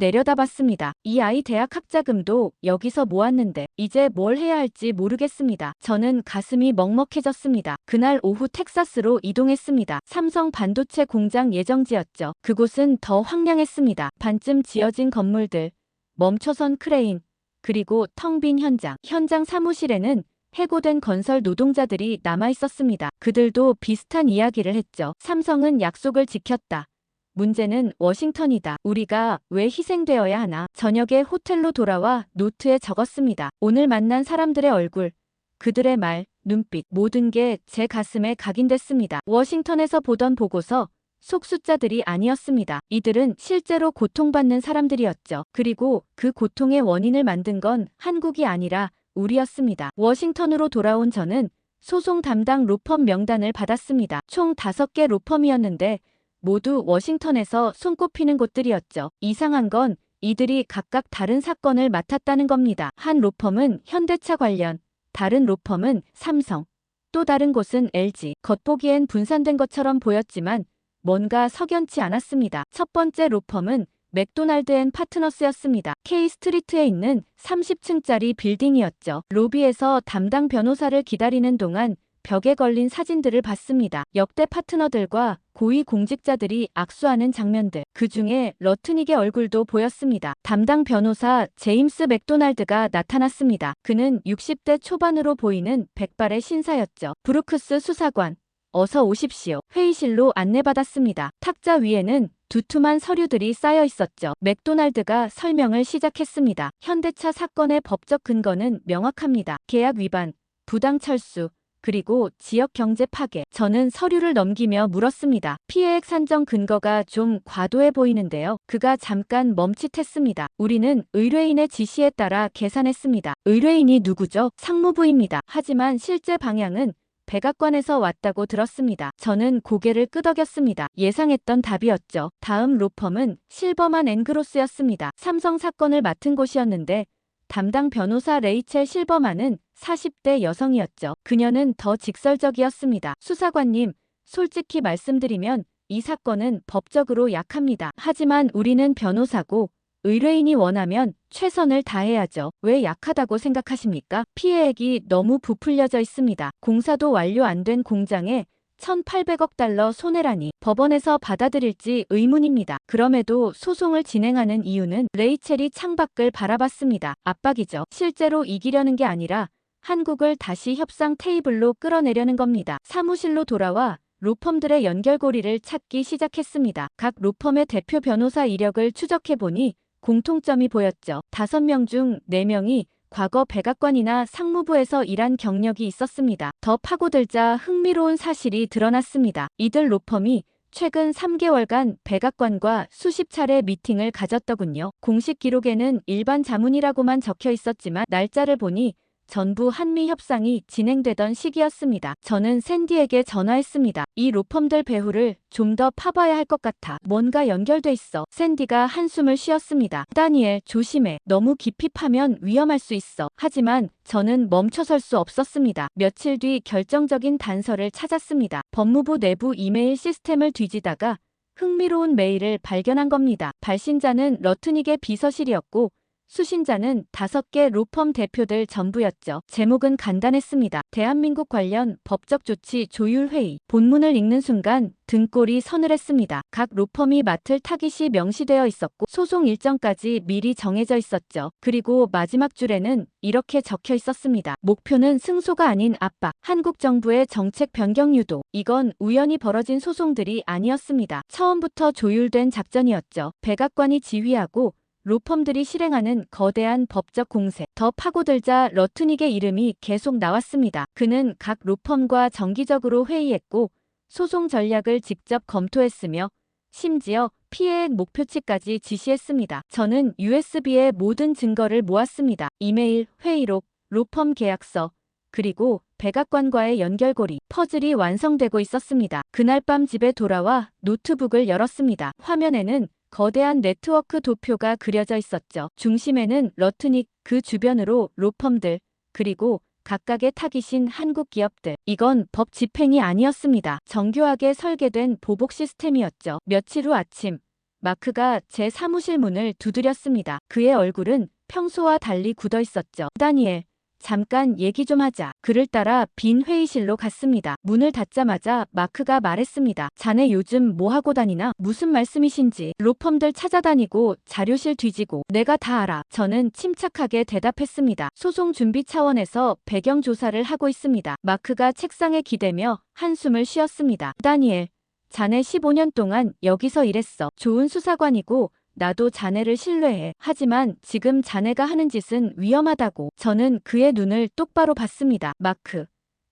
[SPEAKER 1] 내려다봤습니다. 이 아이 대학 학자금도 여기서 모았는데 이제 뭘 해야 할지 모르겠습니다. 저는 가슴이 먹먹해졌습니다. 그날 오후 텍사스로 이동했습니다. 삼성 반도체 공장 예정지였죠. 그곳은 더 황량했습니다. 반쯤 지어진 건물들, 멈춰선 크레인, 그리고 텅 빈 현장 사무실에는 해고된 건설 노동자들이 남아있었습니다. 그들도 비슷한 이야기를 했죠. 삼성은 약속을 지켰다. 문제는 워싱턴이다. 우리가 왜 희생되어야 하나? 저녁에 호텔로 돌아와 노트에 적었습니다. 오늘 만난 사람들의 얼굴, 그들의 말, 눈빛, 모든 게 제 가슴에 각인됐습니다. 워싱턴에서 보던 보고서, 속숫자들이 아니었습니다. 이들은 실제로 고통받는 사람들이었죠. 그리고 그 고통의 원인을 만든 건 한국이 아니라 우리였습니다. 워싱턴으로 돌아온 저는 소송 담당 로펌 명단을 받았습니다. 총 5개 로펌이었는데 모두 워싱턴에서 손꼽히는 곳들이었죠. 이상한 건 이들이 각각 다른 사건을 맡았다는 겁니다. 한 로펌은 현대차 관련, 다른 로펌은 삼성, 또 다른 곳은 LG. 겉보기엔 분산된 것처럼 보였지만 뭔가 석연치 않았습니다. 첫 번째 로펌은 맥도날드 앤 파트너스였습니다. K 스트리트에 있는 30층짜리 빌딩이었죠. 로비에서 담당 변호사를 기다리는 동안 벽에 걸린 사진들을 봤습니다. 역대 파트너들과 고위 공직자들이 악수하는 장면들. 그 중에 러트닉의 얼굴도 보였습니다. 담당 변호사 제임스 맥도날드가 나타났습니다. 그는 60대 초반으로 보이는 백발의 신사였죠. 브루크스 수사관, 어서 오십시오. 회의실로 안내받았습니다. 탁자 위에는 두툼한 서류들이 쌓여 있었죠. 맥도날드가 설명을 시작했습니다. 현대차 사건의 법적 근거는 명확합니다. 계약 위반, 부당 철수, 그리고 지역 경제 파괴. 저는 서류를 넘기며 물었습니다. 피해액 산정 근거가 좀 과도해 보이는데요. 그가 잠깐 멈칫했습니다. 우리는 의뢰인의 지시에 따라 계산했습니다. 의뢰인이 누구죠? 상무부입니다. 하지만 실제 방향은 백악관에서 왔다고 들었습니다. 저는 고개를 끄덕였습니다. 예상했던 답이었죠. 다음 로펌은 실버만 앤그로스였습니다. 삼성 사건을 맡은 곳이었는데 담당 변호사 레이첼 실버만은 40대 여성이었죠. 그녀는 더 직설적이었습니다. 수사관님, 솔직히 말씀드리면 이 사건은 법적으로 약합니다. 하지만 우리는 변호사고 의뢰인이 원하면 최선을 다해야죠. 왜 약하다고 생각하십니까? 피해액이 너무 부풀려져 있습니다. 공사도 완료 안 된 공장에 1,800억 달러 손해라니 법원에서 받아들일지 의문입니다. 그럼에도 소송을 진행하는 이유는 레이첼이 창밖을 바라봤습니다. 압박이죠. 실제로 이기려는 게 아니라 한국을 다시 협상 테이블로 끌어내려는 겁니다. 사무실로 돌아와 로펌들의 연결고리를 찾기 시작했습니다. 각 로펌의 대표 변호사 이력을 추적해보니 공통점이 보였죠. 5명 중 4명이 과거 백악관이나 상무부에서 일한 경력이 있었습니다. 더 파고들자 흥미로운 사실이 드러났습니다. 이들 로펌이 최근 3개월간 백악관과 수십 차례 미팅을 가졌더군요. 공식 기록에는 일반 자문이라고만 적혀 있었지만 날짜를 보니 전부 한미 협상이 진행되던 시기였습니다. 저는 샌디에게 전화했습니다. 이 로펌들 배후를 좀 더 파봐야 할 것 같아. 뭔가 연결돼 있어. 샌디가 한숨을 쉬었습니다. 다니엘, 조심해. 너무 깊이 파면 위험할 수 있어. 하지만 저는 멈춰설 수 없었습니다. 며칠 뒤 결정적인 단서를 찾았습니다. 법무부 내부 이메일 시스템을 뒤지다가 흥미로운 메일을 발견한 겁니다. 발신자는 러트닉의 비서실이었고 수신자는 5개 로펌 대표들 전부였죠. 제목은 간단했습니다. 대한민국 관련 법적 조치 조율 회의. 본문을 읽는 순간 등골이 서늘했습니다. 각 로펌이 맡을 타깃이 명시되어 있었고 소송 일정까지 미리 정해져 있었죠. 그리고 마지막 줄에는 이렇게 적혀 있었습니다. 목표는 승소가 아닌 압박. 한국 정부의 정책 변경 유도. 이건 우연히 벌어진 소송들이 아니었습니다. 처음부터 조율된 작전이었죠. 백악관이 지휘하고 로펌들이 실행하는 거대한 법적 공세. 더 파고들자 러트닉의 이름이 계속 나왔습니다. 그는 각 로펌과 정기적으로 회의했고 소송 전략을 직접 검토했으며 심지어 피해액 목표치까지 지시했습니다. 저는 USB의 모든 증거를 모았습니다. 이메일, 회의록, 로펌 계약서, 그리고 백악관과의 연결고리, 퍼즐이 완성되고 있었습니다. 그날 밤 집에 돌아와 노트북을 열었습니다. 화면에는 거대한 네트워크 도표가 그려져 있었죠. 중심에는 러트닉, 그 주변으로 로펌들, 그리고 각각의 타깃인 한국 기업들. 이건 법 집행이 아니었습니다. 정교하게 설계된 보복 시스템이었죠. 며칠 후 아침, 마크가 제 사무실 문을 두드렸습니다. 그의 얼굴은 평소와 달리 굳어 있었죠. 다니엘, 잠깐 얘기 좀 하자. 그를 따라 빈 회의실로 갔습니다. 문을 닫자마자 마크가 말했습니다. 자네 요즘 뭐 하고 다니나? 무슨 말씀이신지. 로펌들 찾아다니고 자료실 뒤지고. 내가 다 알아. 저는 침착하게 대답했습니다. 소송 준비 차원에서 배경 조사를 하고 있습니다. 마크가 책상에 기대며 한숨을 쉬었습니다. 다니엘, 자네 15년 동안 여기서 일했어. 좋은 수사관이고 나도 자네를 신뢰해. 하지만 지금 자네가 하는 짓은 위험하다고. 저는 그의 눈을 똑바로 봤습니다. 마크,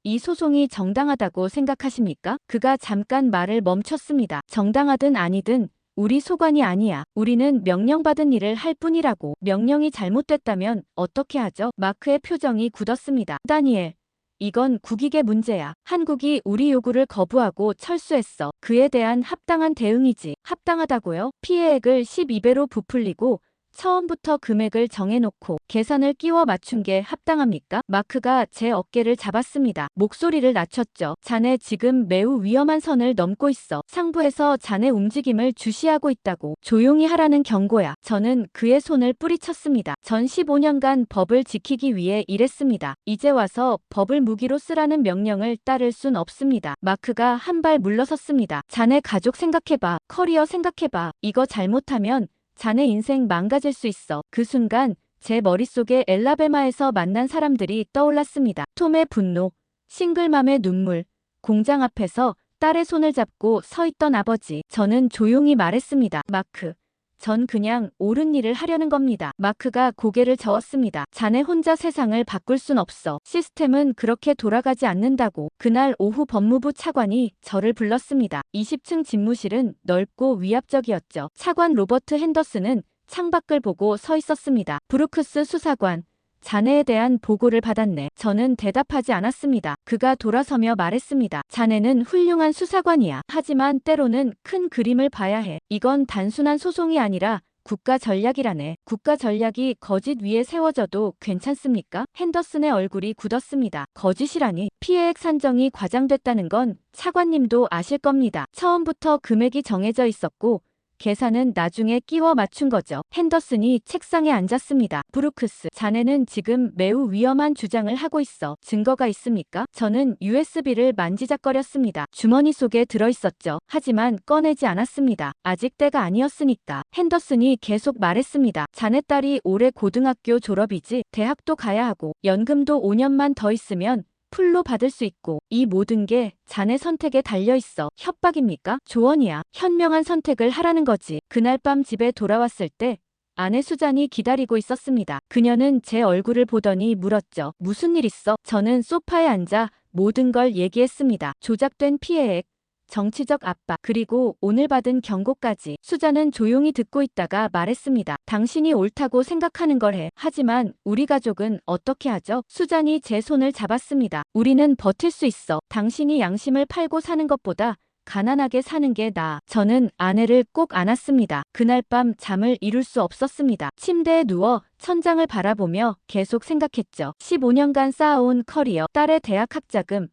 [SPEAKER 1] 이 소송이 정당하다고 생각하십니까? 그가 잠깐 말을 멈췄습니다. 정당하든 아니든 우리 소관이 아니야. 우리는 명령받은 일을 할 뿐이라고. 명령이 잘못됐다면 어떻게 하죠? 마크의 표정이 굳었습니다. 다니엘, 이건 국익의 문제야. 한국이 우리 요구를 거부하고 철수했어. 그에 대한 합당한 대응이지. 합당하다고요? 피해액을 12배로 부풀리고 처음부터 금액을 정해놓고 계산을 끼워 맞춘 게 합당합니까? 마크가 제 어깨를 잡았습니다. 목소리를 낮췄죠. 자네 지금 매우 위험한 선을 넘고 있어. 상부에서 자네 움직임을 주시하고 있다고. 조용히 하라는 경고야. 저는 그의 손을 뿌리쳤습니다. 전 15년간 법을 지키기 위해 일했습니다. 이제 와서 법을 무기로 쓰라는 명령을 따를 순 없습니다. 마크가 한 발 물러섰습니다. 자네 가족 생각해봐. 커리어 생각해봐. 이거 잘못하면 자네 인생 망가질 수 있어. 그 순간 제 머릿속에 엘라베마에서 만난 사람들이 떠올랐습니다. 톰의 분노, 싱글맘의 눈물, 공장 앞에서 딸의 손을 잡고 서 있던 아버지. 저는 조용히 말했습니다. 마크, 전 그냥 옳은 일을 하려는 겁니다. 마크가 고개를 저었습니다. 자네 혼자 세상을 바꿀 순 없어. 시스템은 그렇게 돌아가지 않는다고. 그날 오후 법무부 차관이 저를 불렀습니다. 20층 집무실은 넓고 위압적이었죠. 차관 로버트 핸더슨은 창밖을 보고 서 있었습니다. 브루크스 수사관, 자네에 대한 보고를 받았네. 저는 대답하지 않았습니다. 그가 돌아서며 말했습니다. 자네는 훌륭한 수사관이야. 하지만 때로는 큰 그림을 봐야 해. 이건 단순한 소송이 아니라 국가 전략이라네. 국가 전략이 거짓 위에 세워져도 괜찮습니까? 핸더슨의 얼굴이 굳었습니다. 거짓이라니. 피해액 산정이 과장됐다는 건 차관님도 아실 겁니다. 처음부터 금액이 정해져 있었고 계산은 나중에 끼워 맞춘 거죠. 핸더슨이 책상에 앉았습니다. 브루크스, 자네는 지금 매우 위험한 주장을 하고 있어. 증거가 있습니까? 저는 USB를 만지작거렸습니다. 주머니 속에 들어있었죠. 하지만 꺼내지 않았습니다. 아직 때가 아니었으니까. 핸더슨이 계속 말했습니다. 자네 딸이 올해 고등학교 졸업이지. 대학도 가야 하고 연금도 5년만 더 있으면 풀로 받을 수 있고 이 모든 게 자네 선택에 달려있어. 협박입니까? 조언이야. 현명한 선택을 하라는 거지. 그날 밤 집에 돌아왔을 때 아내 수잔이 기다리고 있었습니다. 그녀는 제 얼굴을 보더니 물었죠. 무슨 일 있어? 저는 소파에 앉아 모든 걸 얘기했습니다. 조작된 피해액, 정치적 압박, 그리고 오늘 받은 경고까지. 수잔은 조용히 듣고 있다가 말했습니다. 당신이 옳다고 생각하는 걸 해. 하지만 우리 가족은 어떻게 하죠? 수잔이 제 손을 잡았습니다. 우리는 버틸 수 있어. 당신이 양심을 팔고 사는 것보다 가난하게 사는 게 나아. 저는 아내를 꼭 안았습니다. 그날 밤 잠을 이룰 수 없었습니다. 침대에 누워 천장을 바라보며 계속 생각했죠. 15년간 쌓아온 커리어, 딸의 대학 학자금,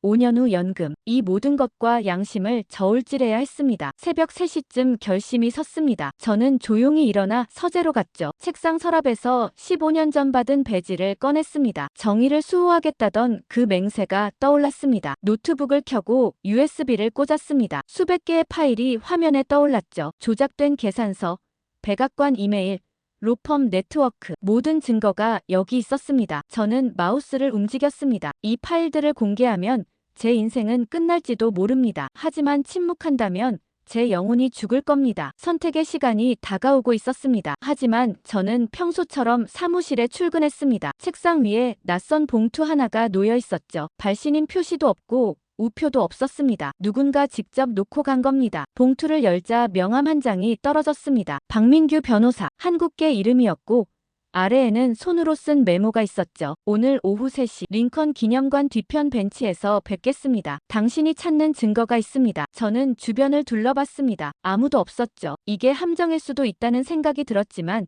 [SPEAKER 1] 5년 후 연금. 이 모든 것과 양심을 저울질해야 했습니다. 새벽 3시쯤 결심이 섰습니다. 저는 조용히 일어나 서재로 갔죠. 책상 서랍에서 15년 전 받은 배지를 꺼냈습니다. 정의를 수호하겠다던 그 맹세가 떠올랐습니다. 노트북을 켜고 USB를 꽂았습니다. 수백 개의 파일이 화면에 떠올랐죠. 조작된 계산서, 백악관 이메일, 로펌 네트워크, 모든 증거가 여기 있었습니다. 저는 마우스를 움직였습니다. 이 파일들을 공개하면 제 인생은 끝날지도 모릅니다. 하지만 침묵한다면 제 영혼이 죽을 겁니다. 선택의 시간이 다가오고 있었습니다. 하지만 저는 평소처럼 사무실에 출근했습니다. 책상 위에 낯선 봉투 하나가 놓여 있었죠. 발신인 표시도 없고 우표도 없었습니다. 누군가 직접 놓고 간 겁니다. 봉투를 열자 명함 한 장이 떨어졌습니다. 박민규 변호사, 한국계 이름이었고 아래에는 손으로 쓴 메모가 있었죠. 오늘 오후 3시 링컨 기념관 뒤편 벤치에서 뵙겠습니다. 당신이 찾는 증거가 있습니다. 저는 주변을 둘러봤습니다. 아무도 없었죠. 이게 함정일 수도 있다는 생각이 들었지만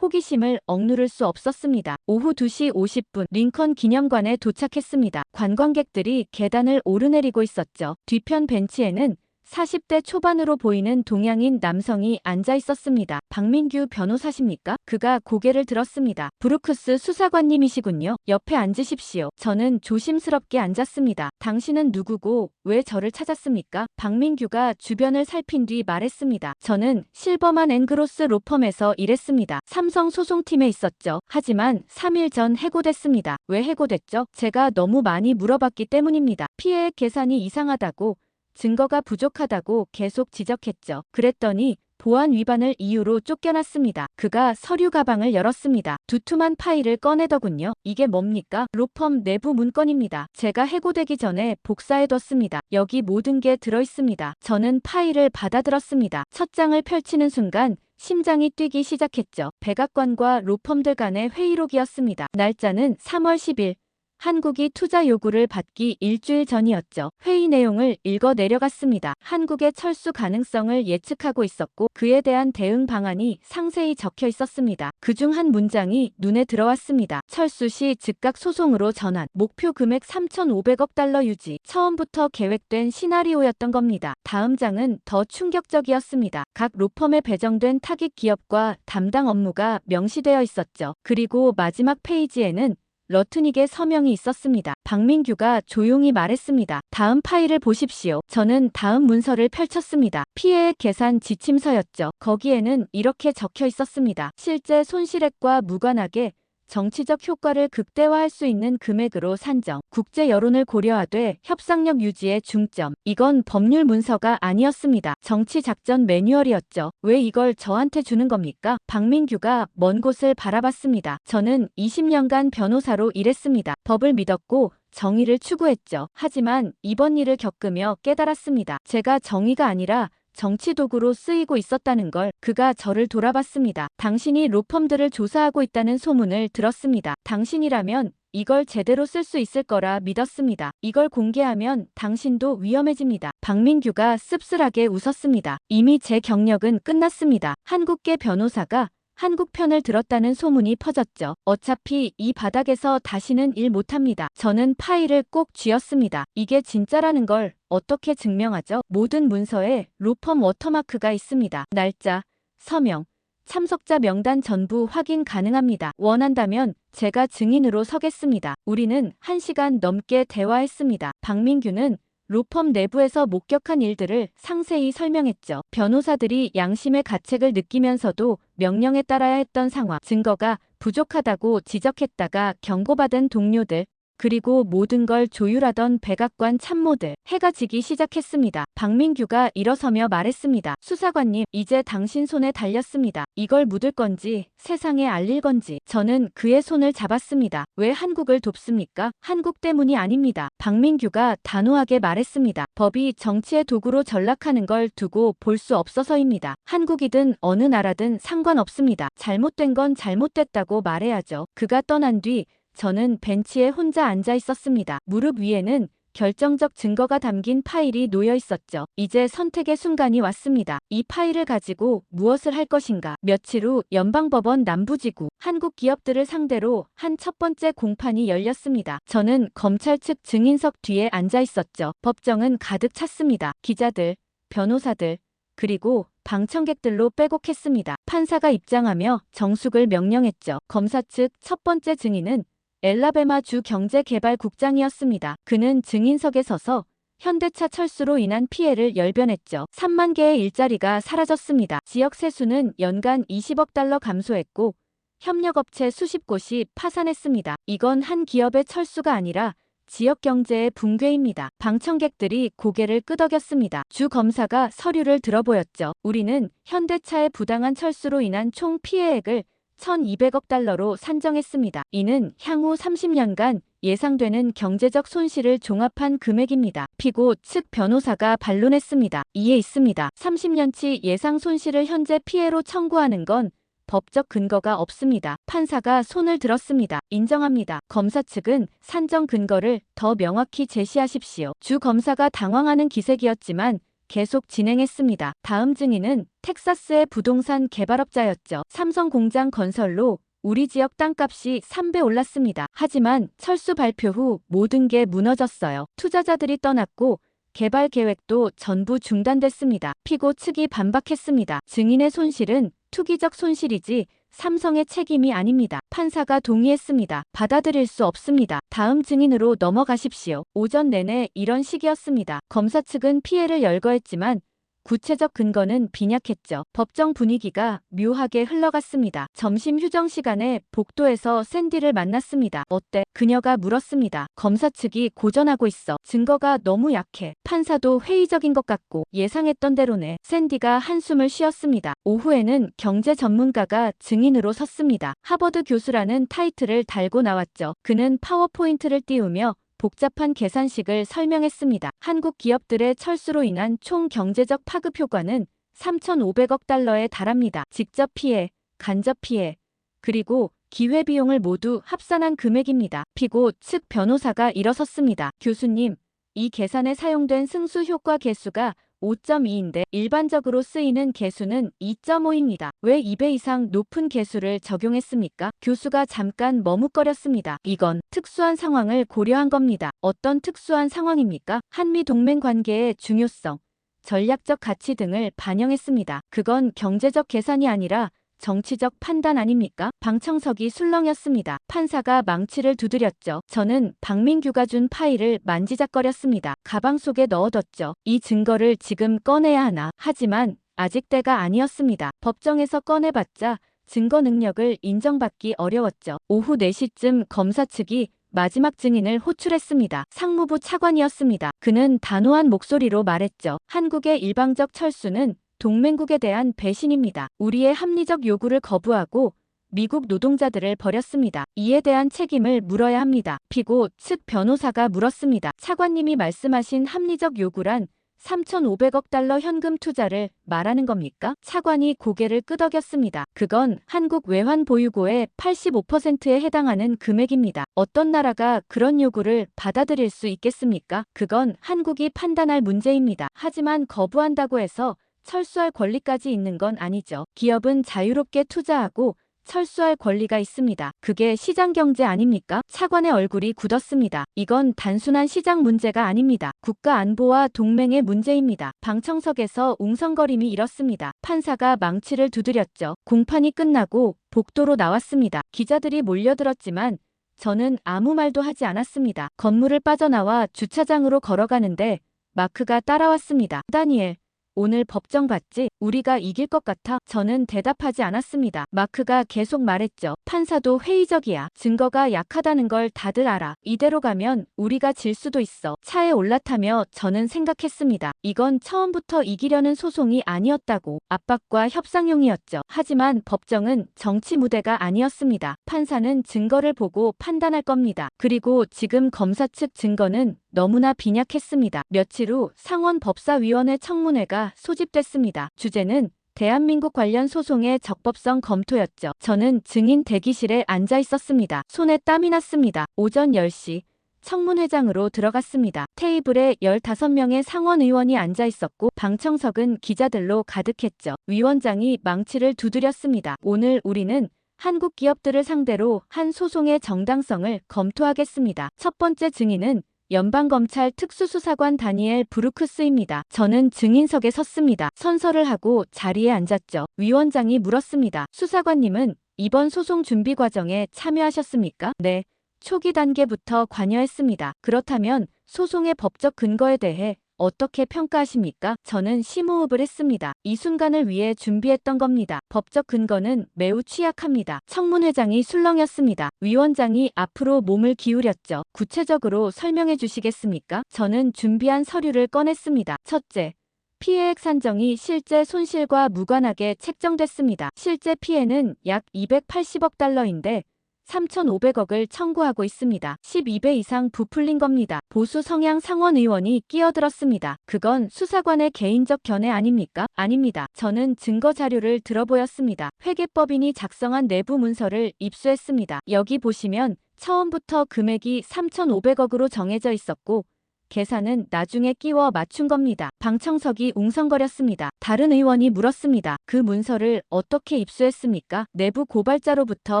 [SPEAKER 1] 호기심을 억누를 수 없었습니다. 오후 2시 50분 링컨 기념관에 도착했습니다. 관광객들이 계단을 오르내리고 있었죠. 뒤편 벤치에는 40대 초반으로 보이는 동양인 남성이 앉아 있었습니다. 박민규 변호사십니까? 그가 고개를 들었습니다. 브루크스 수사관님이시군요. 옆에 앉으십시오. 저는 조심스럽게 앉았습니다. 당신은 누구고 왜 저를 찾았습니까? 박민규가 주변을 살핀 뒤 말했습니다. 저는 실버만 앵그로스 로펌에서 일했습니다. 삼성 소송팀에 있었죠. 하지만 3일 전 해고됐습니다. 왜 해고됐죠? 제가 너무 많이 물어봤기 때문입니다. 피해액 계산이 이상하다고, 증거가 부족하다고 계속 지적했죠. 그랬더니 보안 위반을 이유로 쫓겨났습니다. 그가 서류 가방을 열었습니다. 두툼한 파일을 꺼내더군요. 이게 뭡니까? 로펌 내부 문건입니다. 제가 해고되기 전에 복사해뒀습니다. 여기 모든 게 들어있습니다. 저는 파일을 받아들었습니다. 첫 장을 펼치는 순간 심장이 뛰기 시작했죠. 백악관과 로펌들 간의 회의록이었습니다. 날짜는 3월 10일. 한국이 투자 요구를 받기 일주일 전이었죠. 회의 내용을 읽어 내려갔습니다. 한국의 철수 가능성을 예측하고 있었고 그에 대한 대응 방안이 상세히 적혀 있었습니다. 그중 한 문장이 눈에 들어왔습니다. 철수 시 즉각 소송으로 전환, 목표 금액 3,500억 달러 유지. 처음부터 계획된 시나리오였던 겁니다. 다음 장은 더 충격적이었습니다. 각 로펌에 배정된 타깃 기업과 담당 업무가 명시되어 있었죠. 그리고 마지막 페이지에는 러트닉의 서명이 있었습니다. 박민규가 조용히 말했습니다. 다음 파일을 보십시오. 저는 다음 문서를 펼쳤습니다. 피해액 계산 지침서였죠. 거기에는 이렇게 적혀 있었습니다. 실제 손실액과 무관하게 정치적 효과를 극대화할 수 있는 금액으로 산정, 국제 여론을 고려하되 협상력 유지에 중점. 이건 법률 문서가 아니었습니다. 정치 작전 매뉴얼이었죠. 왜 이걸 저한테 주는 겁니까? 박민규가 먼 곳을 바라봤습니다. 저는 20년간 변호사로 일했습니다. 법을 믿었고 정의를 추구했죠. 하지만 이번 일을 겪으며 깨달았습니다. 제가 정의가 아니라 정치 도구로 쓰이고 있었다는 걸. 그가 저를 돌아봤습니다. 당신이 로펌들을 조사하고 있다는 소문을 들었습니다. 당신이라면 이걸 제대로 쓸 수 있을 거라 믿었습니다. 이걸 공개하면 당신도 위험해집니다. 박민규가 씁쓸하게 웃었습니다. 이미 제 경력은 끝났습니다. 한국계 변호사가 한국 편을 들었다는 소문이 퍼졌죠. 어차피 이 바닥에서 다시는 일 못합니다. 저는 파일을 꼭 쥐었습니다. 이게 진짜라는 걸 어떻게 증명하죠? 모든 문서에 로펌 워터마크가 있습니다. 날짜, 서명, 참석자 명단 전부 확인 가능합니다. 원한다면 제가 증인으로 서겠습니다. 우리는 1시간 넘게 대화했습니다. 박민규는 로펌 내부에서 목격한 일들을 상세히 설명했죠. 변호사들이 양심의 가책을 느끼면서도 명령에 따라야 했던 상황, 증거가 부족하다고 지적했다가 경고받은 동료들, 그리고 모든 걸 조율하던 백악관 참모들. 해가 지기 시작했습니다. 박민규가 일어서며 말했습니다. 수사관님, 이제 당신 손에 달렸습니다. 이걸 묻을 건지 세상에 알릴 건지. 저는 그의 손을 잡았습니다. 왜 한국을 돕습니까? 한국 때문이 아닙니다. 박민규가 단호하게 말했습니다. 법이 정치의 도구로 전락하는 걸 두고 볼 수 없어서입니다. 한국이든 어느 나라든 상관없습니다. 잘못된 건 잘못됐다고 말해야죠. 그가 떠난 뒤 저는 벤치에 혼자 앉아 있었습니다. 무릎 위에는 결정적 증거가 담긴 파일이 놓여 있었죠. 이제 선택의 순간이 왔습니다. 이 파일을 가지고 무엇을 할 것인가? 며칠 후 연방법원 남부지구 한국 기업들을 상대로 한 첫 번째 공판이 열렸습니다. 저는 검찰 측 증인석 뒤에 앉아 있었죠. 법정은 가득 찼습니다. 기자들, 변호사들, 그리고 방청객들로 빼곡했습니다. 판사가 입장하며 정숙을 명령했죠. 검사 측 첫 번째 증인은 엘라베마 주 경제개발국장이었습니다. 그는 증인석에 서서 현대차 철수로 인한 피해를 열변했죠. 3만 개의 일자리가 사라졌습니다. 지역 세수는 연간 20억 달러 감소했고 협력업체 수십 곳이 파산했습니다. 이건 한 기업의 철수가 아니라 지역 경제의 붕괴입니다. 방청객들이 고개를 끄덕였습니다. 주 검사가 서류를 들어보였죠. 우리는 현대차의 부당한 철수로 인한 총 피해액을 1,200억 달러로 산정했습니다. 이는 향후 30년간 예상되는 경제적 손실을 종합한 금액입니다. 피고 측 변호사가 반론했습니다. 이해 있습니다. 30년치 예상 손실을 현재 피해로 청구하는 건 법적 근거가 없습니다. 판사가 손을 들었습니다. 인정합니다. 검사 측은 산정 근거를 더 명확히 제시하십시오. 주 검사가 당황하는 기색이었지만 계속 진행했습니다. 다음 증인은 텍사스의 부동산 개발업자였죠. 삼성 공장 건설로 우리 지역 땅값이 3배 올랐습니다. 하지만 철수 발표 후 모든 게 무너졌어요. 투자자들이 떠났고 개발 계획도 전부 중단됐습니다. 피고 측이 반박했습니다. 증인의 손실은 투기적 손실이지 삼성의 책임이 아닙니다. 판사가 동의했습니다. 받아들일 수 없습니다. 다음 증인으로 넘어가십시오. 오전 내내 이런 식이었습니다. 검사 측은 피해를 열거했지만 구체적 근거는 빈약했죠. 법정 분위기가 묘하게 흘러갔습니다. 점심 휴정 시간에 복도에서 샌디를 만났습니다. 어때? 그녀가 물었습니다. 검사 측이 고전하고 있어. 증거가 너무 약해. 판사도 회의적인 것 같고 예상했던 대로네. 샌디가 한숨을 쉬었습니다. 오후에는 경제 전문가가 증인으로 섰습니다. 하버드 교수라는 타이틀을 달고 나왔죠. 그는 파워포인트를 띄우며 복잡한 계산식을 설명했습니다. 한국 기업들의 철수로 인한 총 경제적 파급 효과는 3,500억 달러에 달합니다. 직접 피해, 간접 피해, 그리고 기회비용을 모두 합산한 금액입니다. 피고 측 변호사가 일어섰습니다. 교수님, 이 계산에 사용된 승수 효과 계수가 5.2인데 일반적으로 쓰이는 계수는 2.5입니다. 왜 2배 이상 높은 계수를 적용했습니까? 교수가 잠깐 머뭇거렸습니다. 이건 특수한 상황을 고려한 겁니다. 어떤 특수한 상황입니까? 한미 동맹 관계의 중요성, 전략적 가치 등을 반영했습니다. 그건 경제적 계산이 아니라 정치적 판단 아닙니까? 방청석이 술렁였습니다. 판사가 망치를 두드렸죠. 저는 박민규가 준 파일을 만지작거렸습니다. 가방 속에 넣어뒀죠. 이 증거를 지금 꺼내야 하나? 하지만 아직 때가 아니었습니다. 법정에서 꺼내봤자 증거 능력을 인정받기 어려웠죠. 오후 4시쯤 검사 측이 마지막 증인을 호출했습니다. 상무부 차관이었습니다. 그는 단호한 목소리로 말했죠. 한국의 일방적 철수는 동맹국에 대한 배신입니다. 우리의 합리적 요구를 거부하고 미국 노동자들을 버렸습니다. 이에 대한 책임을 물어야 합니다. 피고 측 변호사가 물었습니다. 차관님이 말씀하신 합리적 요구란 3,500억 달러 현금 투자를 말하는 겁니까? 차관이 고개를 끄덕였습니다. 그건 한국 외환 보유고의 85%에 해당하는 금액입니다. 어떤 나라가 그런 요구를 받아들일 수 있겠습니까? 그건 한국이 판단할 문제입니다. 하지만 거부한다고 해서 철수할 권리까지 있는 건 아니죠. 기업은 자유롭게 투자하고 철수할 권리가 있습니다. 그게 시장 경제 아닙니까? 차관의 얼굴이 굳었습니다. 이건 단순한 시장 문제가 아닙니다. 국가 안보와 동맹의 문제입니다. 방청석에서 웅성거림이 일었습니다. 판사가 망치를 두드렸죠. 공판이 끝나고 복도로 나왔습니다. 기자들이 몰려들었지만 저는 아무 말도 하지 않았습니다. 건물을 빠져나와 주차장으로 걸어가는데 마크가 따라왔습니다. 다니엘, 오늘 법정 봤지? 우리가 이길 것 같아? 저는 대답하지 않았습니다. 마크가 계속 말했죠. 판사도 회의적이야. 증거가 약하다는 걸 다들 알아. 이대로 가면 우리가 질 수도 있어. 차에 올라타며 저는 생각했습니다. 이건 처음부터 이기려는 소송이 아니었다고. 압박과 협상용이었죠. 하지만 법정은 정치 무대가 아니었습니다. 판사는 증거를 보고 판단할 겁니다. 그리고 지금 검사 측 증거는 너무나 빈약했습니다. 며칠 후 상원법사위원회 청문회가 소집됐습니다. 주제는 대한민국 관련 소송의 적법성 검토였죠. 저는 증인 대기실에 앉아 있었습니다. 손에 땀이 났습니다. 오전 10시 청문회장으로 들어갔습니다. 테이블에 15명의 상원 의원이 앉아 있었고 방청석은 기자들로 가득했죠. 위원장이 망치를 두드렸습니다. 오늘 우리는 한국 기업들을 상대로 한 소송의 정당성을 검토하겠습니다. 첫 번째 증인은 연방검찰 특수수사관 다니엘 브루크스입니다. 저는 증인석에 섰습니다. 선서를 하고 자리에 앉았죠. 위원장이 물었습니다. 수사관님은 이번 소송 준비 과정에 참여하셨습니까? 네. 초기 단계부터 관여했습니다. 그렇다면 소송의 법적 근거에 대해 어떻게 평가하십니까? 저는 심호흡을 했습니다. 이 순간을 위해 준비했던 겁니다. 법적 근거는 매우 취약합니다. 청문회장이 술렁였습니다. 위원장이 앞으로 몸을 기울였죠. 구체적으로 설명해 주시겠습니까? 저는 준비한 서류를 꺼냈습니다. 첫째, 피해액 산정이 실제 손실과 무관하게 책정됐습니다. 실제 피해는 약 280억 달러인데 3,500억을 청구하고 있습니다. 12배 이상 부풀린 겁니다. 보수 성향 상원 의원이 끼어들었습니다. 그건 수사관의 개인적 견해 아닙니까? 아닙니다. 저는 증거 자료를 들어보였습니다. 회계법인이 작성한 내부 문서를 입수했습니다. 여기 보시면 처음부터 금액이 3,500억으로 정해져 있었고 계산은 나중에 끼워 맞춘 겁니다. 방청석이 웅성거렸습니다. 다른 의원이 물었습니다. 그 문서를 어떻게 입수했습니까? 내부 고발자로부터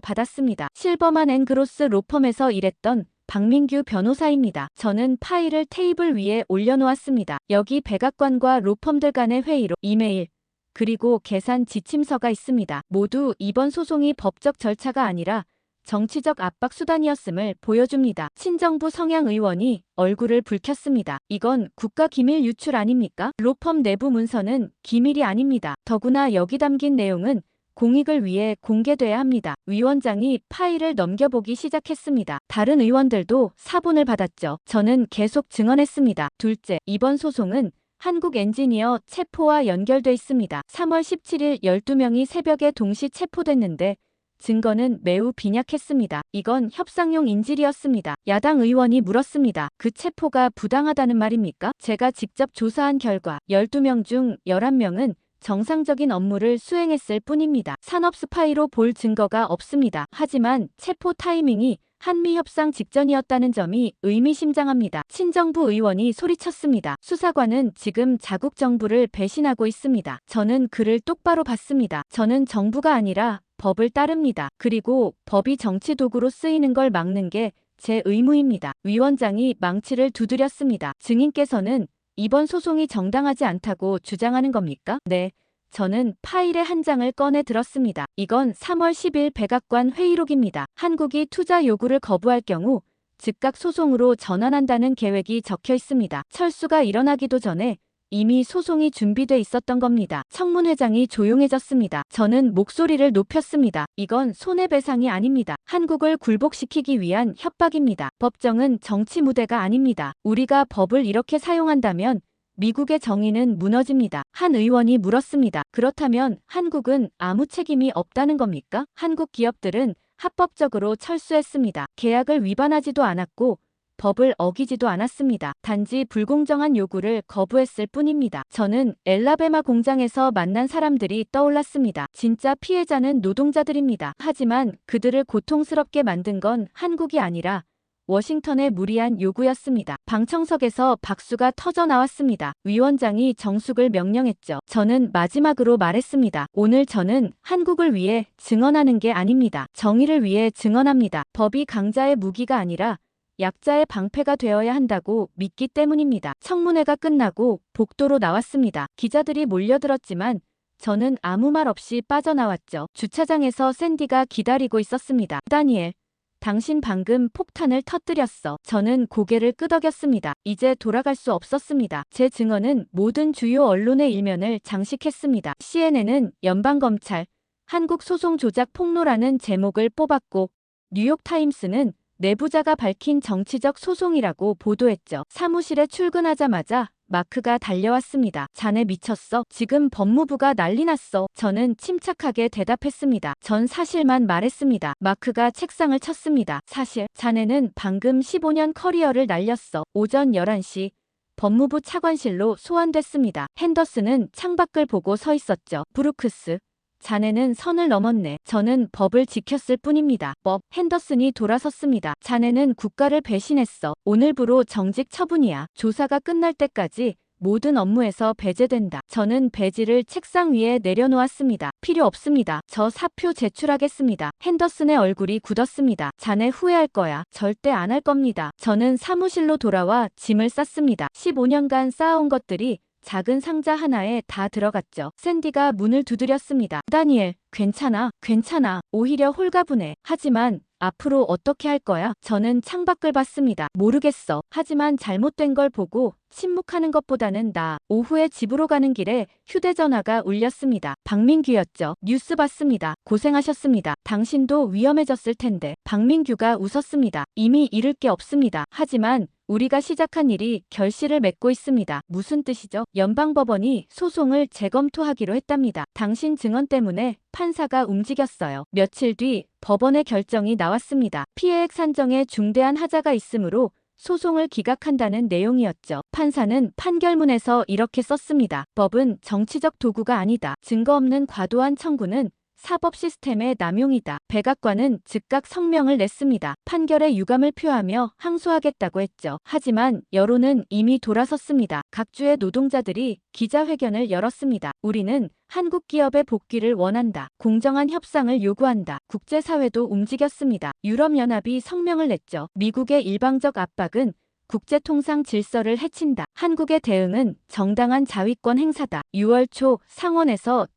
[SPEAKER 1] 받았습니다. 실버만 앤 그로스 로펌에서 일했던 박민규 변호사입니다. 저는 파일을 테이블 위에 올려놓았습니다. 여기 백악관과 로펌들 간의 회의로 이메일, 그리고 계산 지침서가 있습니다. 모두 이번 소송이 법적 절차가 아니라 정치적 압박 수단이었음을 보여줍니다. 친정부 성향 의원이 얼굴을 붉혔습니다. 이건 국가기밀 유출 아닙니까? 로펌 내부 문서는 기밀이 아닙니다. 더구나 여기 담긴 내용은 공익을 위해 공개돼야 합니다. 위원장이 파일을 넘겨보기 시작했습니다. 다른 의원들도 사본을 받았죠. 저는 계속 증언했습니다. 둘째, 이번 소송은 한국 엔지니어 체포와 연결돼 있습니다. 3월 17일 12명이 새벽에 동시 체포됐는데 증거는 매우 빈약했습니다. 이건 협상용 인질이었습니다. 야당 의원이 물었습니다. 그 체포가 부당하다는 말입니까? 제가 직접 조사한 결과 12명 중 11명은 정상적인 업무를 수행했을 뿐입니다. 산업 스파이로 볼 증거가 없습니다. 하지만 체포 타이밍이 한미 협상 직전이었다는 점이 의미심장합니다. 친정부 의원이 소리쳤습니다. 수사관은 지금 자국 정부를 배신하고 있습니다. 저는 그를 똑바로 봤습니다. 저는 정부가 아니라 법을 따릅니다. 그리고 법이 정치 도구로 쓰이는 걸 막는 게 제 의무입니다. 위원장이 망치를 두드렸습니다. 증인께서는 이번 소송이 정당하지 않다고 주장하는 겁니까? 네. 저는 파일의 한 장을 꺼내 들었습니다. 이건 3월 10일 백악관 회의록입니다. 한국이 투자 요구를 거부할 경우 즉각 소송으로 전환한다는 계획이 적혀 있습니다. 철수가 일어나기도 전에 이미 소송이 준비돼 있었던 겁니다. 청문회장이 조용해졌습니다. 저는 목소리를 높였습니다. 이건 손해배상이 아닙니다. 한국을 굴복시키기 위한 협박입니다. 법정은 정치 무대가 아닙니다. 우리가 법을 이렇게 사용한다면 미국의 정의는 무너집니다. 한 의원이 물었습니다. 그렇다면 한국은 아무 책임이 없다는 겁니까? 한국 기업들은 합법적으로 철수했습니다. 계약을 위반하지도 않았고 법을 어기지도 않았습니다. 단지 불공정한 요구를 거부했을 뿐입니다. 저는 엘라베마 공장에서 만난 사람들이 떠올랐습니다. 진짜 피해자는 노동자들입니다. 하지만 그들을 고통스럽게 만든 건 한국이 아니라 워싱턴의 무리한 요구였습니다. 방청석에서 박수가 터져 나왔습니다. 위원장이 정숙을 명령했죠. 저는 마지막으로 말했습니다. 오늘 저는 한국을 위해 증언하는 게 아닙니다. 정의를 위해 증언합니다. 법이 강자의 무기가 아니라 약자의 방패가 되어야 한다고 믿기 때문입니다. 청문회가 끝나고 복도로 나왔습니다. 기자들이 몰려들었지만 저는 아무 말 없이 빠져나왔죠. 주차장에서 샌디가 기다리고 있었습니다. 다니엘, 당신 방금 폭탄을 터뜨렸어. 저는 고개를 끄덕였습니다. 이제 돌아갈 수 없었습니다. 제 증언은 모든 주요 언론의 일면을 장식했습니다. CNN은 연방검찰, 한국 소송 조작 폭로라는 제목을 뽑았고 뉴욕타임스는 내부자가 밝힌 정치적 소송이라고 보도했죠. 사무실에 출근하자마자 마크가 달려왔습니다. 자네 미쳤어? 지금 법무부가 난리 났어. 저는 침착하게 대답했습니다. 전 사실만 말했습니다. 마크가 책상을 쳤습니다. 사실, 자네는 방금 15년 커리어를 날렸어. 오전 11시. 법무부 차관실로 소환됐습니다. 핸더슨은 창밖을 보고 서 있었죠. 브루크스, 자네는 선을 넘었네. 저는 법을 지켰을 뿐입니다. 법. 핸더슨이 돌아섰습니다. 자네는 국가를 배신했어. 오늘부로 정직 처분이야. 조사가 끝날 때까지 모든 업무에서 배제된다. 저는 배지를 책상 위에 내려놓았습니다. 필요 없습니다. 저 사표 제출하겠습니다. 핸더슨의 얼굴이 굳었습니다. 자네 후회할 거야. 절대 안 할 겁니다. 저는 사무실로 돌아와 짐을 쌌습니다. 15년간 쌓아온 것들이 작은 상자 하나에 다 들어갔죠. 샌디가 문을 두드렸습니다. 다니엘, 괜찮아, 괜찮아. 오히려 홀가분해. 하지만 앞으로 어떻게 할 거야? 저는 창밖을 봤습니다. 모르겠어. 하지만 잘못된 걸 보고 침묵하는 것보다는 나아. 오후에 집으로 가는 길에 휴대전화가 울렸습니다. 박민규였죠. 뉴스 봤습니다. 고생하셨습니다. 당신도 위험해졌을 텐데. 박민규가 웃었습니다. 이미 잃을 게 없습니다. 하지만 우리가 시작한 일이 결실을 맺고 있습니다. 무슨 뜻이죠? 연방법원이 소송을 재검토하기로 했답니다. 당신 증언 때문에 판사가 움직였어요. 며칠 뒤 법원의 결정이 나왔습니다. 피해액 산정에 중대한 하자가 있으므로 소송을 기각한다는 내용이었죠. 판사는 판결문에서 이렇게 썼습니다. 법은 정치적 도구가 아니다. 증거 없는 과도한 청구는 사법 시스템의 남용이다. 백악관은 즉각 성명을 냈습니다. 판결에 유감을 표하며 항소하겠다고 했죠. 하지만 여론은 이미 돌아섰습니다. 각 주의 노동자들이 기자회견을 열었습니다. 우리는 한국 기업의 복귀를 원한다. 공정한 협상을 요구한다. 국제사회도 움직였습니다. 유럽연합이 성명을 냈죠. 미국의 일방적 압박은 국제통상 질서를 해친다. 한국의 대응은 정당한 자위권 행사다. 6월 초 상원에서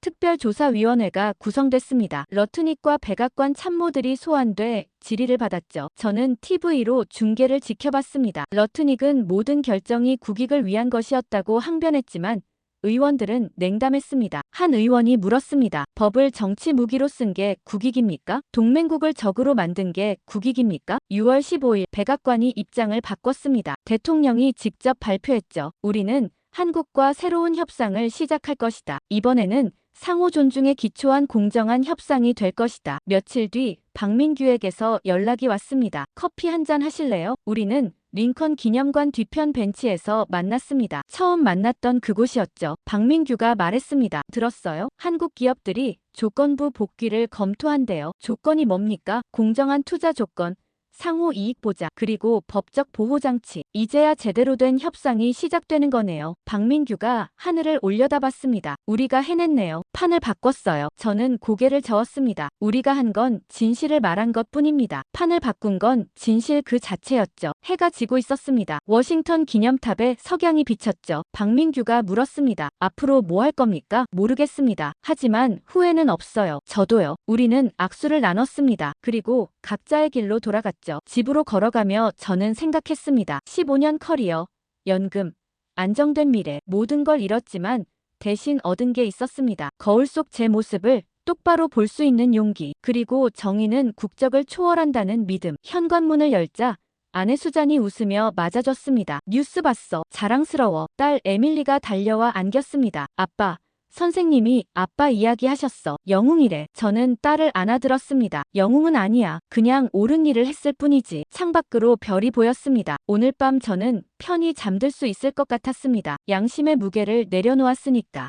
[SPEAKER 1] 특별조사위원회가 구성됐습니다. 러트닉과 백악관 참모들이 소환돼 질의를 받았죠. 저는 TV로 중계를 지켜봤습니다. 러트닉은 모든 결정이 국익을 위한 것이었다고 항변했지만 의원들은 냉담했습니다. 한 의원이 물었습니다. 법을 정치 무기로 쓴 게 국익입니까? 동맹국을 적으로 만든 게 국익입니까? 6월 15일 백악관이 입장을 바꿨습니다. 대통령이 직접 발표했죠. 우리는 한국과 새로운 협상을 시작할 것이다. 이번에는 상호 존중에 기초한 공정한 협상이 될 것이다. 며칠 뒤 박민규에게서 연락이 왔습니다. 커피 한 잔 하실래요? 우리는 링컨 기념관 뒤편 벤치에서 만났습니다. 처음 만났던 그곳이었죠. 박민규가 말했습니다. 들었어요? 한국 기업들이 조건부 복귀를 검토한대요. 조건이 뭡니까? 공정한 투자 조건, 상호 이익 보장, 그리고 법적 보호 장치. 이제야 제대로 된 협상이 시작되는 거네요. 박민규가 하늘을 올려다봤습니다. 우리가 해냈네요. 판을 바꿨어요. 저는 고개를 저었습니다. 우리가 한 건 진실을 말한 것뿐입니다. 판을 바꾼 건 진실 그 자체였죠. 해가 지고 있었습니다. 워싱턴 기념탑에 석양이 비쳤죠. 박민규가 물었습니다. 앞으로 뭐 할 겁니까? 모르겠습니다. 하지만 후회는 없어요. 저도요. 우리는 악수를 나눴습니다. 그리고 각자의 길로 돌아갔죠. 집으로 걸어가며 저는 생각했습니다. 15년 커리어, 연금, 안정된 미래, 모든 걸 잃었지만 대신 얻은 게 있었습니다. 거울 속 제 모습을 똑바로 볼 수 있는 용기, 그리고 정의는 국적을 초월한다는 믿음. 현관문을 열자 아내 수잔이 웃으며 맞아줬습니다. 뉴스 봤어. 자랑스러워. 딸 에밀리가 달려와 안겼습니다. 아빠, 선생님이 아빠 이야기 하셨어. 영웅이래. 저는 딸을 안아들었습니다. 영웅은 아니야. 그냥 옳은 일을 했을 뿐이지. 창밖으로 별이 보였습니다. 오늘 밤 저는 편히 잠들 수 있을 것 같았습니다. 양심의 무게를 내려놓았으니까.